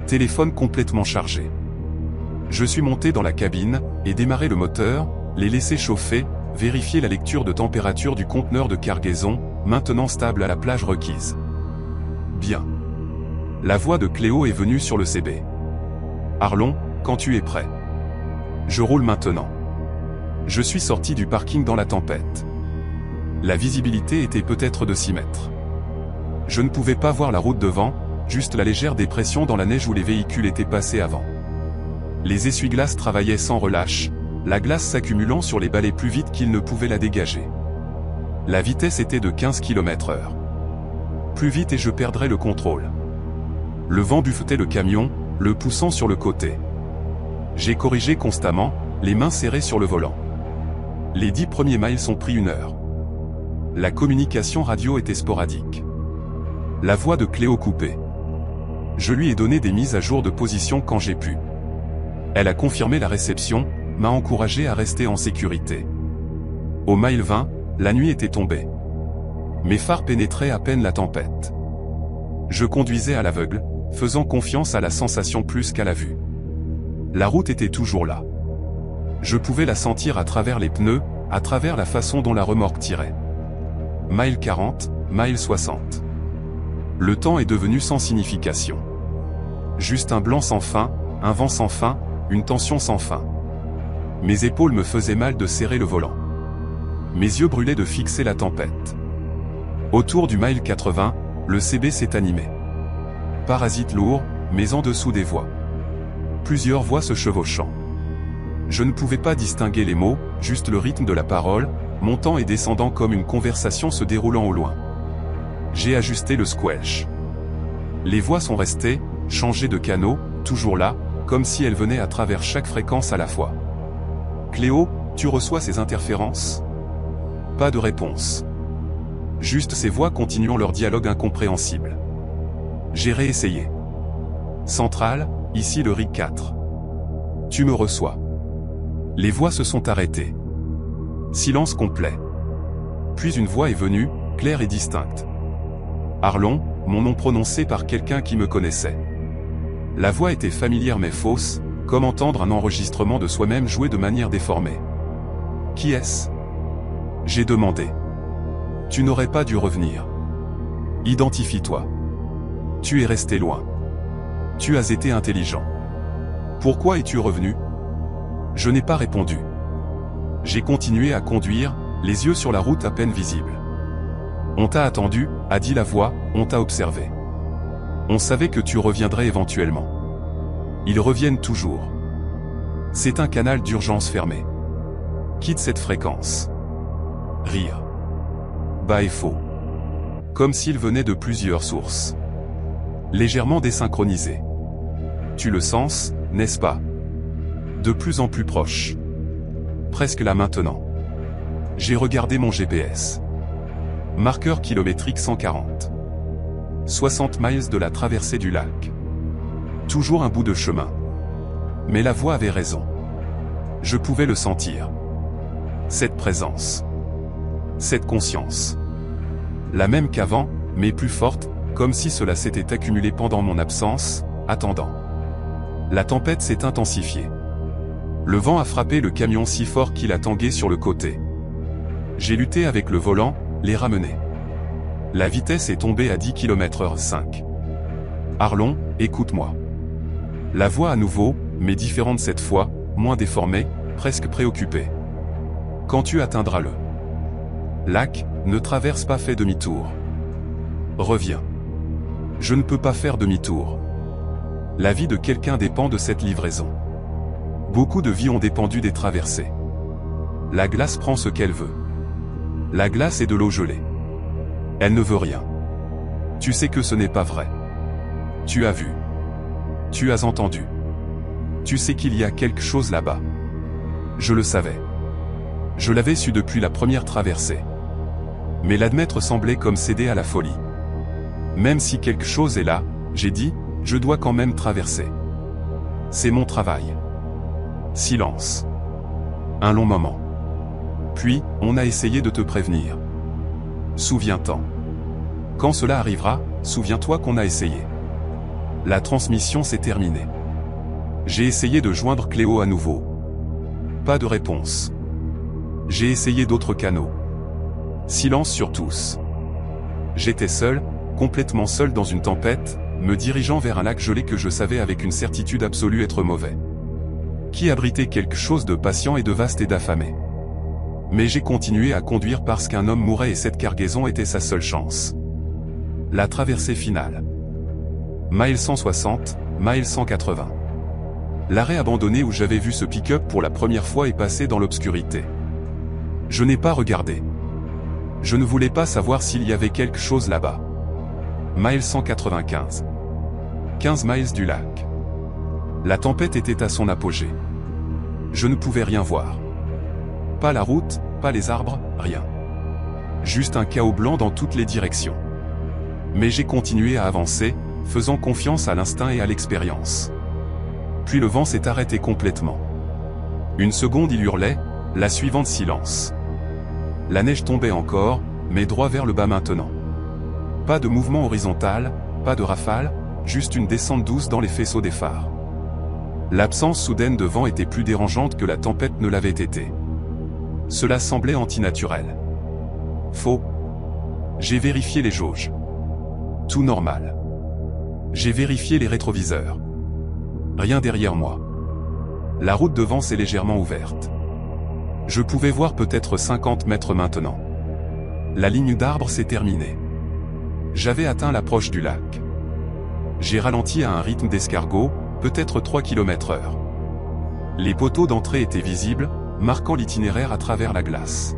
Téléphone complètement chargé. Je suis monté dans la cabine, et démarré le moteur, les laisser chauffer, vérifier la lecture de température du conteneur de cargaison, maintenant stable à la plage requise. Bien. La voix de Cléo est venue sur le CB. Arlon, quand tu es prêt. Je roule maintenant. Je suis sorti du parking dans la tempête. La visibilité était peut-être de 6 mètres. Je ne pouvais pas voir la route devant, juste la légère dépression dans la neige où les véhicules étaient passés avant. Les essuie-glaces travaillaient sans relâche, la glace s'accumulant sur les balais plus vite qu'ils ne pouvaient la dégager. La vitesse était de 15 km/h. Plus vite et je perdrais le contrôle. Le vent buffetait le camion, le poussant sur le côté. J'ai corrigé constamment, les mains serrées sur le volant. Les 10 premiers miles ont pris 1 heure. La communication radio était sporadique. La voix de Cléo coupée. Je lui ai donné des mises à jour de position quand j'ai pu. Elle a confirmé la réception, m'a encouragé à rester en sécurité. Au mile 20, la nuit était tombée. Mes phares pénétraient à peine la tempête. Je conduisais à l'aveugle, faisant confiance à la sensation plus qu'à la vue. La route était toujours là. Je pouvais la sentir à travers les pneus, à travers la façon dont la remorque tirait. Mile 40, mile 60. Le temps est devenu sans signification. Juste un blanc sans fin, un vent sans fin, une tension sans fin. Mes épaules me faisaient mal de serrer le volant. Mes yeux brûlaient de fixer la tempête. Autour du mile 80, le CB s'est animé. Parasite lourd, mais en dessous des voix. Plusieurs voix se chevauchant. Je ne pouvais pas distinguer les mots, juste le rythme de la parole, montant et descendant comme une conversation se déroulant au loin. J'ai ajusté le squelch. Les voix sont restées, changées de canaux, toujours là, comme si elles venaient à travers chaque fréquence à la fois. Cléo, tu reçois ces interférences? Pas de réponse. Juste ces voix continuant leur dialogue incompréhensible. J'ai réessayé. Centrale, ici le RIC 4. Tu me reçois. Les voix se sont arrêtées. Silence complet. Puis une voix est venue, claire et distincte. Arlon, mon nom prononcé par quelqu'un qui me connaissait. La voix était familière mais fausse, comme entendre un enregistrement de soi-même joué de manière déformée. Qui est-ce? J'ai demandé. Tu n'aurais pas dû revenir. Identifie-toi. Tu es resté loin. Tu as été intelligent. Pourquoi es-tu revenu? Je n'ai pas répondu. J'ai continué à conduire, les yeux sur la route à peine visible. On t'a attendu, a dit la voix, on t'a observé. On savait que tu reviendrais éventuellement. Ils reviennent toujours. C'est un canal d'urgence fermé. Quitte cette fréquence. Rire. Bas et faux. Comme s'il venait de plusieurs sources. Légèrement désynchronisé. Tu le sens, n'est-ce pas? De plus en plus proche. Presque là maintenant. J'ai regardé mon GPS. Marqueur kilométrique 140. 60 miles de la traversée du lac. Toujours un bout de chemin. Mais la voix avait raison. Je pouvais le sentir. Cette présence. Cette conscience. La même qu'avant, mais plus forte, comme si cela s'était accumulé pendant mon absence, attendant. La tempête s'est intensifiée. Le vent a frappé le camion si fort qu'il a tangué sur le côté. J'ai lutté avec le volant, les ramener. La vitesse est tombée à 10 km/h. Arlon, écoute-moi. La voix à nouveau, mais différente cette fois, moins déformée, presque préoccupée. Quand tu atteindras le lac, ne traverse pas, fais demi-tour. Reviens. Je ne peux pas faire demi-tour. La vie de quelqu'un dépend de cette livraison. Beaucoup de vies ont dépendu des traversées. La glace prend ce qu'elle veut. La glace est de l'eau gelée. Elle ne veut rien. Tu sais que ce n'est pas vrai. Tu as vu. Tu as entendu. Tu sais qu'il y a quelque chose là-bas. Je le savais. Je l'avais su depuis la première traversée. Mais l'admettre semblait comme céder à la folie. Même si quelque chose est là, j'ai dit, je dois quand même traverser. C'est mon travail. Silence. Un long moment. Puis, on a essayé de te prévenir. Souviens-t'en. Quand cela arrivera, souviens-toi qu'on a essayé. La transmission s'est terminée. J'ai essayé de joindre Cléo à nouveau. Pas de réponse. J'ai essayé d'autres canaux. Silence sur tous. J'étais seul, complètement seul dans une tempête, me dirigeant vers un lac gelé que je savais avec une certitude absolue être mauvais. Qui abritait quelque chose de patient et de vaste et d'affamé. Mais j'ai continué à conduire parce qu'un homme mourait et cette cargaison était sa seule chance. La traversée finale. Mile 160, mile 180. L'arrêt abandonné où j'avais vu ce pick-up pour la première fois est passé dans l'obscurité. Je n'ai pas regardé. Je ne voulais pas savoir s'il y avait quelque chose là-bas. Mile 195. 15 miles du lac. La tempête était à son apogée. Je ne pouvais rien voir. Pas la route, pas les arbres, rien. Juste un chaos blanc dans toutes les directions. Mais j'ai continué à avancer, faisant confiance à l'instinct et à l'expérience. Puis le vent s'est arrêté complètement. Une seconde il hurlait, la suivante silence. La neige tombait encore, mais droit vers le bas maintenant. Pas de mouvement horizontal, pas de rafale, juste une descente douce dans les faisceaux des phares. L'absence soudaine de vent était plus dérangeante que la tempête ne l'avait été. Cela semblait antinaturel. Faux. J'ai vérifié les jauges. Tout normal. J'ai vérifié les rétroviseurs. Rien derrière moi. La route devant s'est légèrement ouverte. Je pouvais voir peut-être 50 mètres maintenant. La ligne d'arbres s'est terminée. J'avais atteint l'approche du lac. J'ai ralenti à un rythme d'escargot, peut-être 3 km/h. Les poteaux d'entrée étaient visibles, marquant l'itinéraire à travers la glace.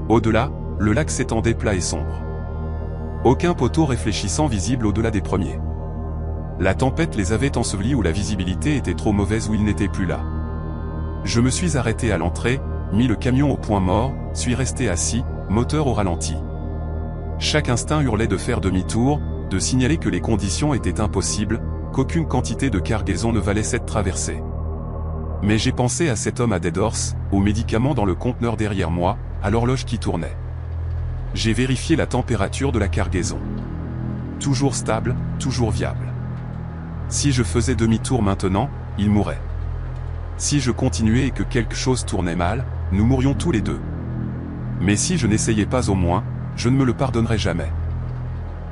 Au-delà, le lac s'étendait plat et sombre. Aucun poteau réfléchissant visible au-delà des premiers. La tempête les avait ensevelis ou la visibilité était trop mauvaise ou ils n'étaient plus là. Je me suis arrêté à l'entrée, mis le camion au point mort, suis resté assis, moteur au ralenti. Chaque instinct hurlait de faire demi-tour, de signaler que les conditions étaient impossibles, qu'aucune quantité de cargaison ne valait cette traversée. Mais j'ai pensé à cet homme à Dead Horse, aux médicaments dans le conteneur derrière moi, à l'horloge qui tournait. J'ai vérifié la température de la cargaison. Toujours stable, toujours viable. Si je faisais demi-tour maintenant, il mourrait. Si je continuais et que quelque chose tournait mal, nous mourions tous les deux. Mais si je n'essayais pas au moins, je ne me le pardonnerais jamais.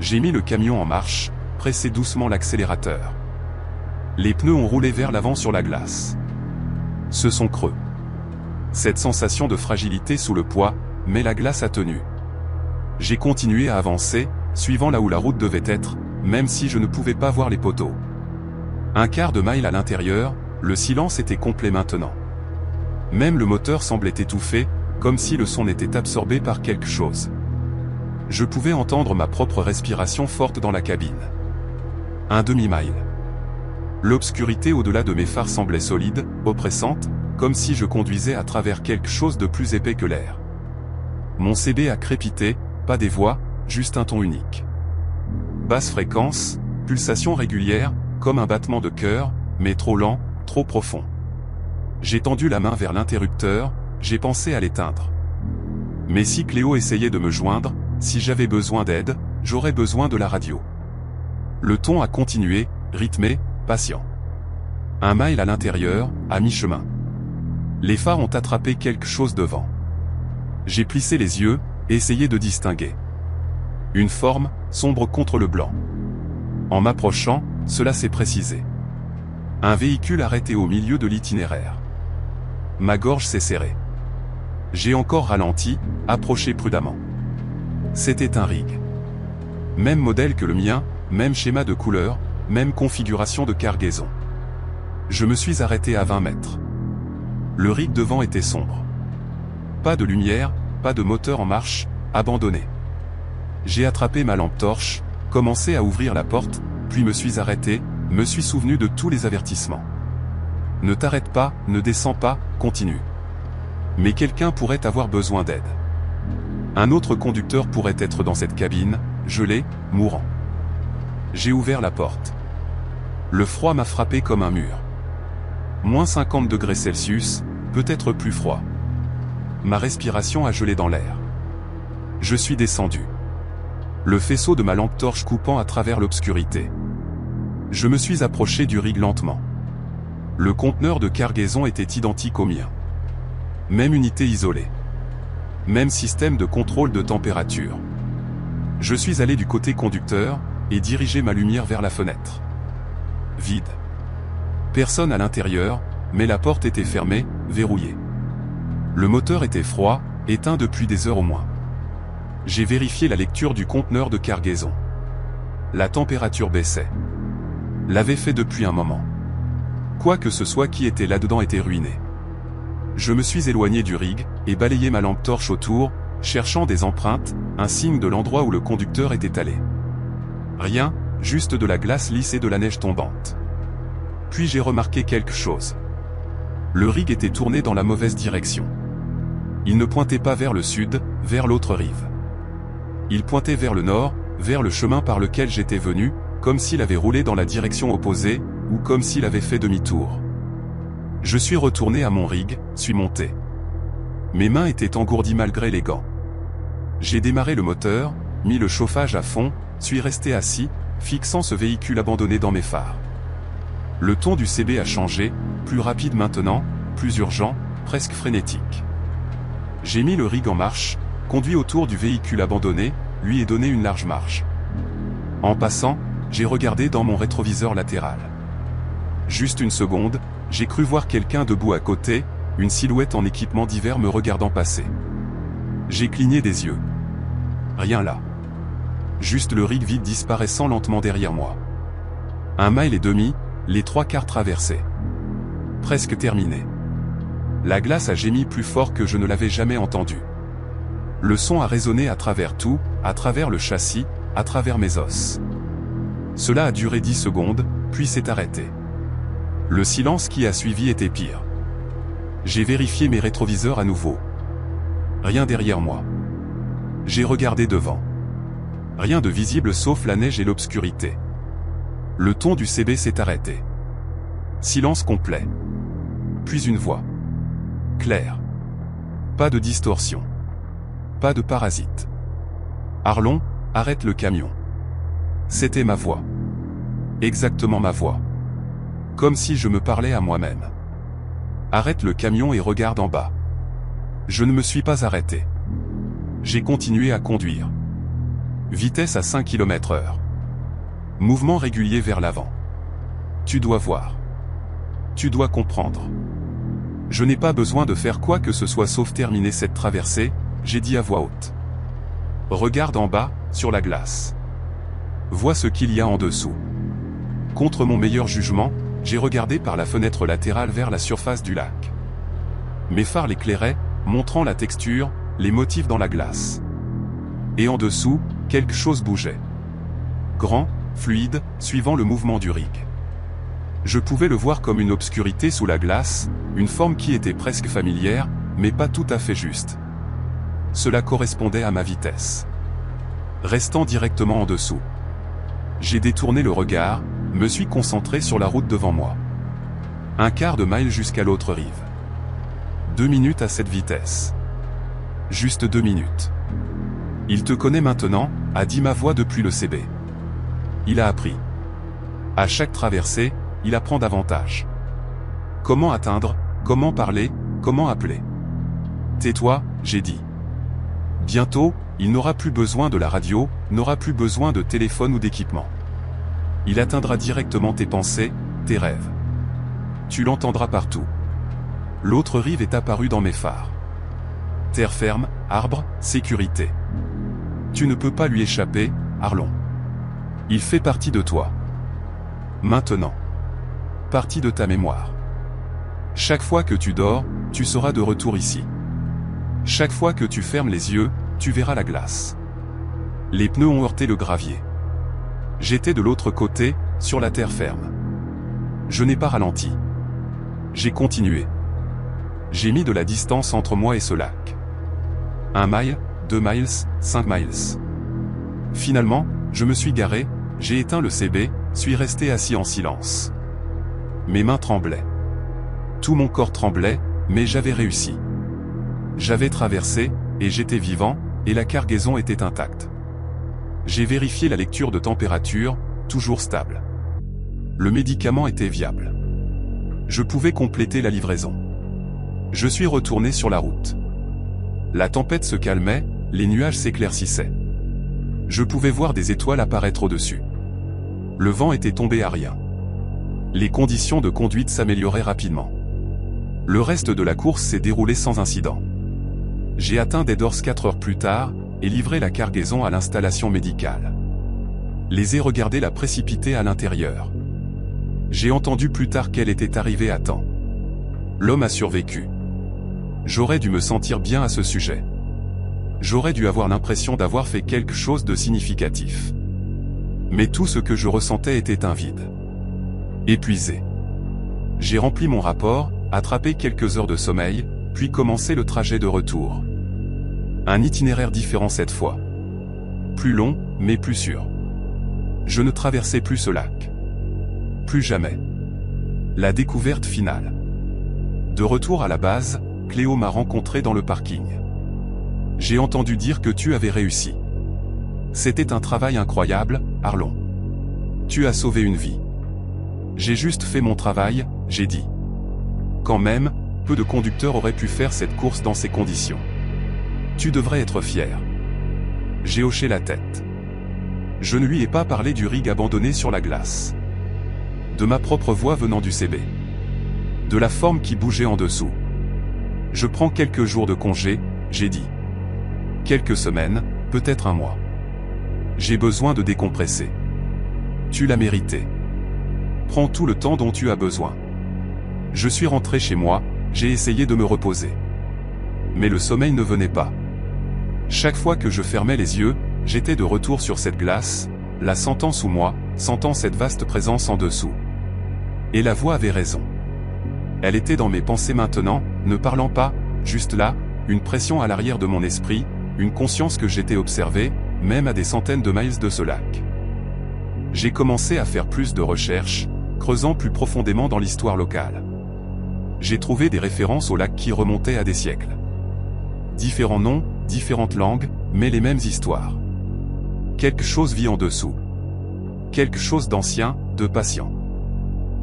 J'ai mis le camion en marche, pressé doucement l'accélérateur. Les pneus ont roulé vers l'avant sur la glace. Ce sont creux. Cette sensation de fragilité sous le poids, mais la glace a tenu. J'ai continué à avancer, suivant là où la route devait être, même si je ne pouvais pas voir les poteaux. Un quart de mile à l'intérieur, le silence était complet maintenant. Même le moteur semblait étouffé, comme si le son était absorbé par quelque chose. Je pouvais entendre ma propre respiration forte dans la cabine. Un demi-mile. L'obscurité au-delà de mes phares semblait solide, oppressante, comme si je conduisais à travers quelque chose de plus épais que l'air. Mon CB a crépité, pas des voix, juste un ton unique. Basse fréquence, pulsation régulière, comme un battement de cœur, mais trop lent, trop profond. J'ai tendu la main vers l'interrupteur, j'ai pensé à l'éteindre. Mais si Cléo essayait de me joindre, si j'avais besoin d'aide, j'aurais besoin de la radio. Le ton a continué, rythmé, patient. Un mile à l'intérieur, à mi-chemin. Les phares ont attrapé quelque chose devant. J'ai plissé les yeux, et essayé de distinguer. Une forme, sombre contre le blanc. En m'approchant, cela s'est précisé. Un véhicule arrêté au milieu de l'itinéraire. Ma gorge s'est serrée. J'ai encore ralenti, approché prudemment. C'était un rig. Même modèle que le mien, même schéma de couleur, même configuration de cargaison. Je me suis arrêté à 20 mètres. Le rig devant était sombre. Pas de lumière, pas de moteur en marche, abandonné. J'ai attrapé ma lampe torche, commencé à ouvrir la porte, puis me suis arrêté, me suis souvenu de tous les avertissements. Ne t'arrête pas, ne descends pas, continue. Mais quelqu'un pourrait avoir besoin d'aide. Un autre conducteur pourrait être dans cette cabine, gelé, mourant. J'ai ouvert la porte. Le froid m'a frappé comme un mur. Moins 50 degrés Celsius, peut-être plus froid. Ma respiration a gelé dans l'air. Je suis descendu. Le faisceau de ma lampe torche coupant à travers l'obscurité. Je me suis approché du rig lentement. Le conteneur de cargaison était identique au mien. Même unité isolée. Même système de contrôle de température. Je suis allé du côté conducteur, et dirigé ma lumière vers la fenêtre. Vide. Personne à l'intérieur, mais la porte était fermée, verrouillée. Le moteur était froid, éteint depuis des heures au moins. J'ai vérifié la lecture du conteneur de cargaison. La température baissait. L'avait fait depuis un moment. Quoi que ce soit qui était là-dedans était ruiné. Je me suis éloigné du rig, et balayé ma lampe torche autour, cherchant des empreintes, un signe de l'endroit où le conducteur était allé. Rien, juste de la glace lisse et de la neige tombante. Puis j'ai remarqué quelque chose. Le rig était tourné dans la mauvaise direction. Il ne pointait pas vers le sud, vers l'autre rive. Il pointait vers le nord, vers le chemin par lequel j'étais venu, comme s'il avait roulé dans la direction opposée, ou comme s'il avait fait demi-tour. Je suis retourné à mon rig, suis monté. Mes mains étaient engourdies malgré les gants. J'ai démarré le moteur, mis le chauffage à fond, suis resté assis, fixant ce véhicule abandonné dans mes phares. Le ton du CB a changé, plus rapide maintenant, plus urgent, presque frénétique. J'ai mis le rig en marche, conduit autour du véhicule abandonné, lui ai donné une large marge. En passant, j'ai regardé dans mon rétroviseur latéral. Juste une seconde, j'ai cru voir quelqu'un debout à côté, une silhouette en équipement d'hiver me regardant passer. J'ai cligné des yeux. Rien là. Juste le rig vide disparaissant lentement derrière moi. 1 mile et demi, les 3/4 traversés. Presque terminé. La glace a gémi plus fort que je ne l'avais jamais entendu. Le son a résonné à travers tout, à travers le châssis, à travers mes os. Cela a duré 10 secondes, puis s'est arrêté. Le silence qui a suivi était pire. J'ai vérifié mes rétroviseurs à nouveau. Rien derrière moi. J'ai regardé devant. Rien de visible sauf la neige et l'obscurité. Le ton du CB s'est arrêté. Silence complet. Puis une voix. Claire. Pas de distorsion. Pas de parasite. Arlon, arrête le camion. C'était ma voix. Exactement ma voix. Comme si je me parlais à moi-même. Arrête le camion et regarde en bas. Je ne me suis pas arrêté. J'ai continué à conduire. Vitesse à 5 km/h. Mouvement régulier vers l'avant. Tu dois voir. Tu dois comprendre. Je n'ai pas besoin de faire quoi que ce soit sauf terminer cette traversée, j'ai dit à voix haute. Regarde en bas, sur la glace. Vois ce qu'il y a en dessous. Contre mon meilleur jugement, j'ai regardé par la fenêtre latérale vers la surface du lac. Mes phares l'éclairaient, montrant la texture, les motifs dans la glace. Et en dessous, quelque chose bougeait. Grand, fluide, suivant le mouvement du rig. Je pouvais le voir comme une obscurité sous la glace, une forme qui était presque familière, mais pas tout à fait juste. Cela correspondait à ma vitesse. Restant directement en dessous. J'ai détourné le regard, me suis concentré sur la route devant moi. Un quart de mile jusqu'à l'autre rive. 2 minutes à cette vitesse. Juste 2 minutes. Il te connaît maintenant, a dit ma voix depuis le CB. Il a appris. À chaque traversée, il apprend davantage. Comment atteindre, comment parler, comment appeler. Tais-toi, j'ai dit. Bientôt, il n'aura plus besoin de la radio, n'aura plus besoin de téléphone ou d'équipement. Il atteindra directement tes pensées, tes rêves. Tu l'entendras partout. L'autre rive est apparue dans mes phares. Terre ferme, arbre, sécurité. Tu ne peux pas lui échapper, Arlon. Il fait partie de toi. Maintenant. Partie de ta mémoire. Chaque fois que tu dors, tu seras de retour ici. Chaque fois que tu fermes les yeux, tu verras la glace. Les pneus ont heurté le gravier. J'étais de l'autre côté, sur la terre ferme. Je n'ai pas ralenti. J'ai continué. J'ai mis de la distance entre moi et ce lac. 1 mile, 2 miles, 5 miles. Finalement, je me suis garé, j'ai éteint le CB, suis resté assis en silence. Mes mains tremblaient. Tout mon corps tremblait, mais j'avais réussi. J'avais traversé, et j'étais vivant, et la cargaison était intacte. J'ai vérifié la lecture de température, toujours stable. Le médicament était viable. Je pouvais compléter la livraison. Je suis retourné sur la route. La tempête se calmait, les nuages s'éclaircissaient. Je pouvais voir des étoiles apparaître au-dessus. Le vent était tombé à rien. Les conditions de conduite s'amélioraient rapidement. Le reste de la course s'est déroulé sans incident. J'ai atteint Deadhorse 4 heures plus tard, et livré la cargaison à l'installation médicale. Les ai regardés la précipiter à l'intérieur. J'ai entendu plus tard qu'elle était arrivée à temps. L'homme a survécu. J'aurais dû me sentir bien à ce sujet. J'aurais dû avoir l'impression d'avoir fait quelque chose de significatif. Mais tout ce que je ressentais était un vide. Épuisé. J'ai rempli mon rapport, attrapé quelques heures de sommeil, puis commencé le trajet de retour. Un itinéraire différent cette fois. Plus long, mais plus sûr. Je ne traversais plus ce lac. Plus jamais. La découverte finale. De retour à la base, Cléo m'a rencontré dans le parking. J'ai entendu dire que tu avais réussi. C'était un travail incroyable, Arlon. Tu as sauvé une vie. J'ai juste fait mon travail, j'ai dit. Quand même, peu de conducteurs auraient pu faire cette course dans ces conditions. Tu devrais être fier. J'ai hoché la tête. Je ne lui ai pas parlé du rig abandonné sur la glace. De ma propre voix venant du CB. De la forme qui bougeait en dessous. Je prends quelques jours de congé, j'ai dit. Quelques semaines, peut-être un mois. J'ai besoin de décompresser. Tu l'as mérité. Prends tout le temps dont tu as besoin. Je suis rentré chez moi, j'ai essayé de me reposer. Mais le sommeil ne venait pas. Chaque fois que je fermais les yeux, j'étais de retour sur cette glace, la sentant sous moi, sentant cette vaste présence en dessous. Et la voix avait raison. Elle était dans mes pensées maintenant, ne parlant pas, juste là, une pression à l'arrière de mon esprit, une conscience que j'étais observé, même à des centaines de miles de ce lac. J'ai commencé à faire plus de recherches, creusant plus profondément dans l'histoire locale. J'ai trouvé des références au lac qui remontaient à des siècles. Différents noms, différentes langues, mais les mêmes histoires. Quelque chose vit en dessous. Quelque chose d'ancien, de patient.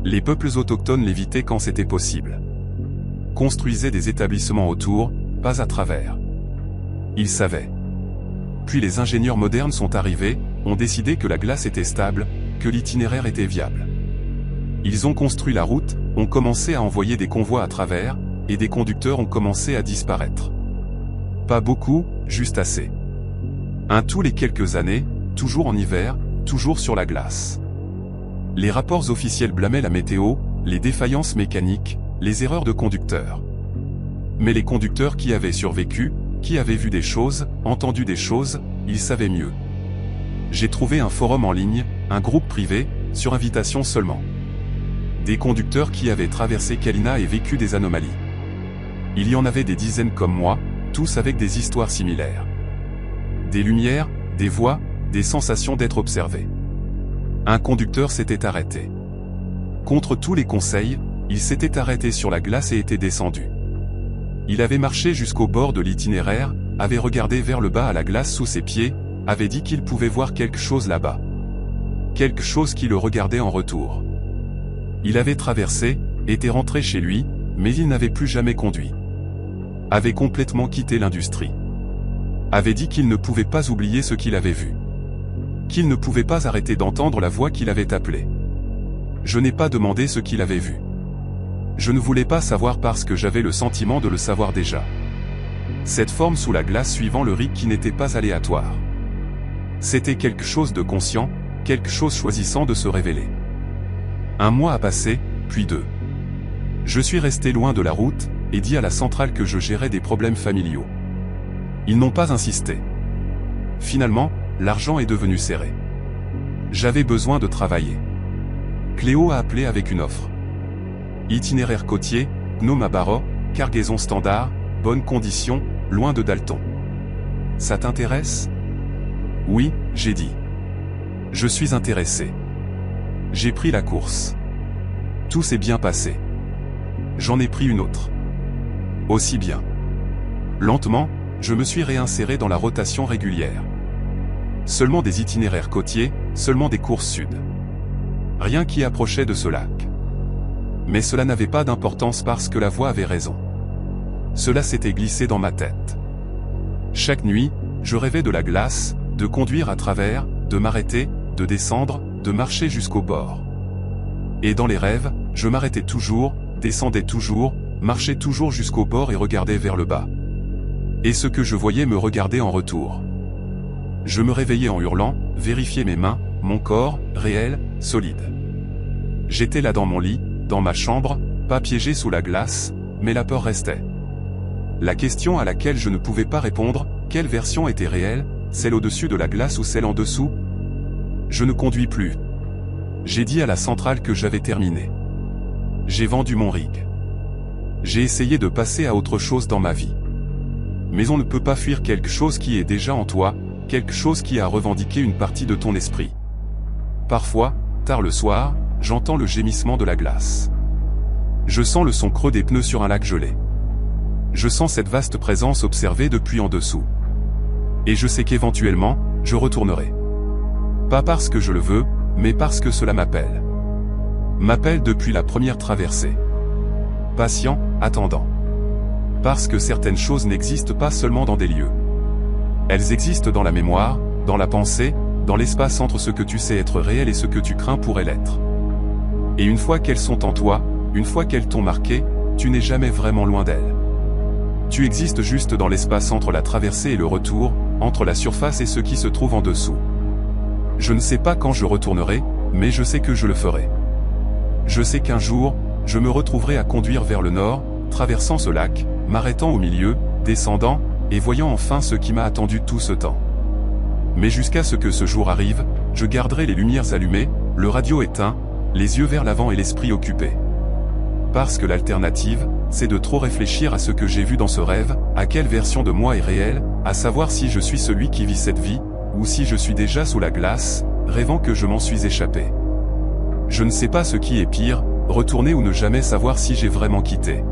Les peuples autochtones l'évitaient quand c'était possible. Construisaient des établissements autour, pas à travers. Ils savaient. Puis les ingénieurs modernes sont arrivés, ont décidé que la glace était stable, que l'itinéraire était viable. Ils ont construit la route, ont commencé à envoyer des convois à travers, et des conducteurs ont commencé à disparaître. Pas beaucoup, juste assez. Tous les quelques années, toujours en hiver, toujours sur la glace. Les rapports officiels blâmaient la météo, les défaillances mécaniques, les erreurs de conducteurs. Mais les conducteurs qui avaient survécu, qui avaient vu des choses, entendu des choses, ils savaient mieux. J'ai trouvé un forum en ligne, un groupe privé, sur invitation seulement. Des conducteurs qui avaient traversé Kalina et vécu des anomalies. Il y en avait des dizaines comme moi, tous avec des histoires similaires. Des lumières, des voix, des sensations d'être observés. Un conducteur s'était arrêté. Contre tous les conseils, il s'était arrêté sur la glace et était descendu. Il avait marché jusqu'au bord de l'itinéraire, avait regardé vers le bas à la glace sous ses pieds, avait dit qu'il pouvait voir quelque chose là-bas. Quelque chose qui le regardait en retour. Il avait traversé, était rentré chez lui, mais il n'avait plus jamais conduit. Avait complètement quitté l'industrie. Avait dit qu'il ne pouvait pas oublier ce qu'il avait vu. Qu'il ne pouvait pas arrêter d'entendre la voix qu'il avait appelée. Je n'ai pas demandé ce qu'il avait vu. Je ne voulais pas savoir parce que j'avais le sentiment de le savoir déjà. Cette forme sous la glace suivant le riz qui n'était pas aléatoire. C'était quelque chose de conscient, quelque chose choisissant de se révéler. Un mois a passé, puis 2. Je suis resté loin de la route, et dit à la centrale que je gérais des problèmes familiaux. Ils n'ont pas insisté. Finalement, l'argent est devenu serré. J'avais besoin de travailler. Cléo a appelé avec une offre. Itinéraire côtier, gnome à barreaux, cargaison standard, bonnes conditions, loin de Dalton. Ça t'intéresse ? Oui, j'ai dit. Je suis intéressé. J'ai pris la course. Tout s'est bien passé. J'en ai pris une autre. Aussi bien. Lentement, je me suis réinséré dans la rotation régulière. Seulement des itinéraires côtiers, seulement des courses sud. Rien qui approchait de ce lac. Mais cela n'avait pas d'importance parce que la voix avait raison. Cela s'était glissé dans ma tête. Chaque nuit, je rêvais de la glace, de conduire à travers, de m'arrêter, de descendre, de marcher jusqu'au bord. Et dans les rêves, je m'arrêtais toujours, descendais toujours, marchais toujours jusqu'au bord et regardais vers le bas. Et ce que je voyais me regardait en retour. Je me réveillais en hurlant, vérifiais mes mains, mon corps, réel, solide. J'étais là dans mon lit, dans ma chambre, pas piégé sous la glace, mais la peur restait. La question à laquelle je ne pouvais pas répondre, quelle version était réelle, celle au-dessus de la glace ou celle en dessous ? Je ne conduis plus. J'ai dit à la centrale que j'avais terminé. J'ai vendu mon rig. J'ai essayé de passer à autre chose dans ma vie. Mais on ne peut pas fuir quelque chose qui est déjà en toi, quelque chose qui a revendiqué une partie de ton esprit. Parfois, tard le soir, j'entends le gémissement de la glace. Je sens le son creux des pneus sur un lac gelé. Je sens cette vaste présence observée depuis en dessous. Et je sais qu'éventuellement, je retournerai. Pas parce que je le veux, mais parce que cela m'appelle. M'appelle depuis la première traversée. Patient, attendant. Parce que certaines choses n'existent pas seulement dans des lieux. Elles existent dans la mémoire, dans la pensée, dans l'espace entre ce que tu sais être réel et ce que tu crains pourrait l'être. Et une fois qu'elles sont en toi, une fois qu'elles t'ont marqué, tu n'es jamais vraiment loin d'elles. Tu existes juste dans l'espace entre la traversée et le retour, entre la surface et ce qui se trouve en dessous. Je ne sais pas quand je retournerai, mais je sais que je le ferai. Je sais qu'un jour, je me retrouverai à conduire vers le nord, traversant ce lac, m'arrêtant au milieu, descendant, et voyant enfin ce qui m'a attendu tout ce temps. Mais jusqu'à ce que ce jour arrive, je garderai les lumières allumées, le radio éteint, les yeux vers l'avant et l'esprit occupé. Parce que l'alternative, c'est de trop réfléchir à ce que j'ai vu dans ce rêve, à quelle version de moi est réelle, à savoir si je suis celui qui vit cette vie, ou si je suis déjà sous la glace, rêvant que je m'en suis échappé. Je ne sais pas ce qui est pire, retourner ou ne jamais savoir si j'ai vraiment quitté.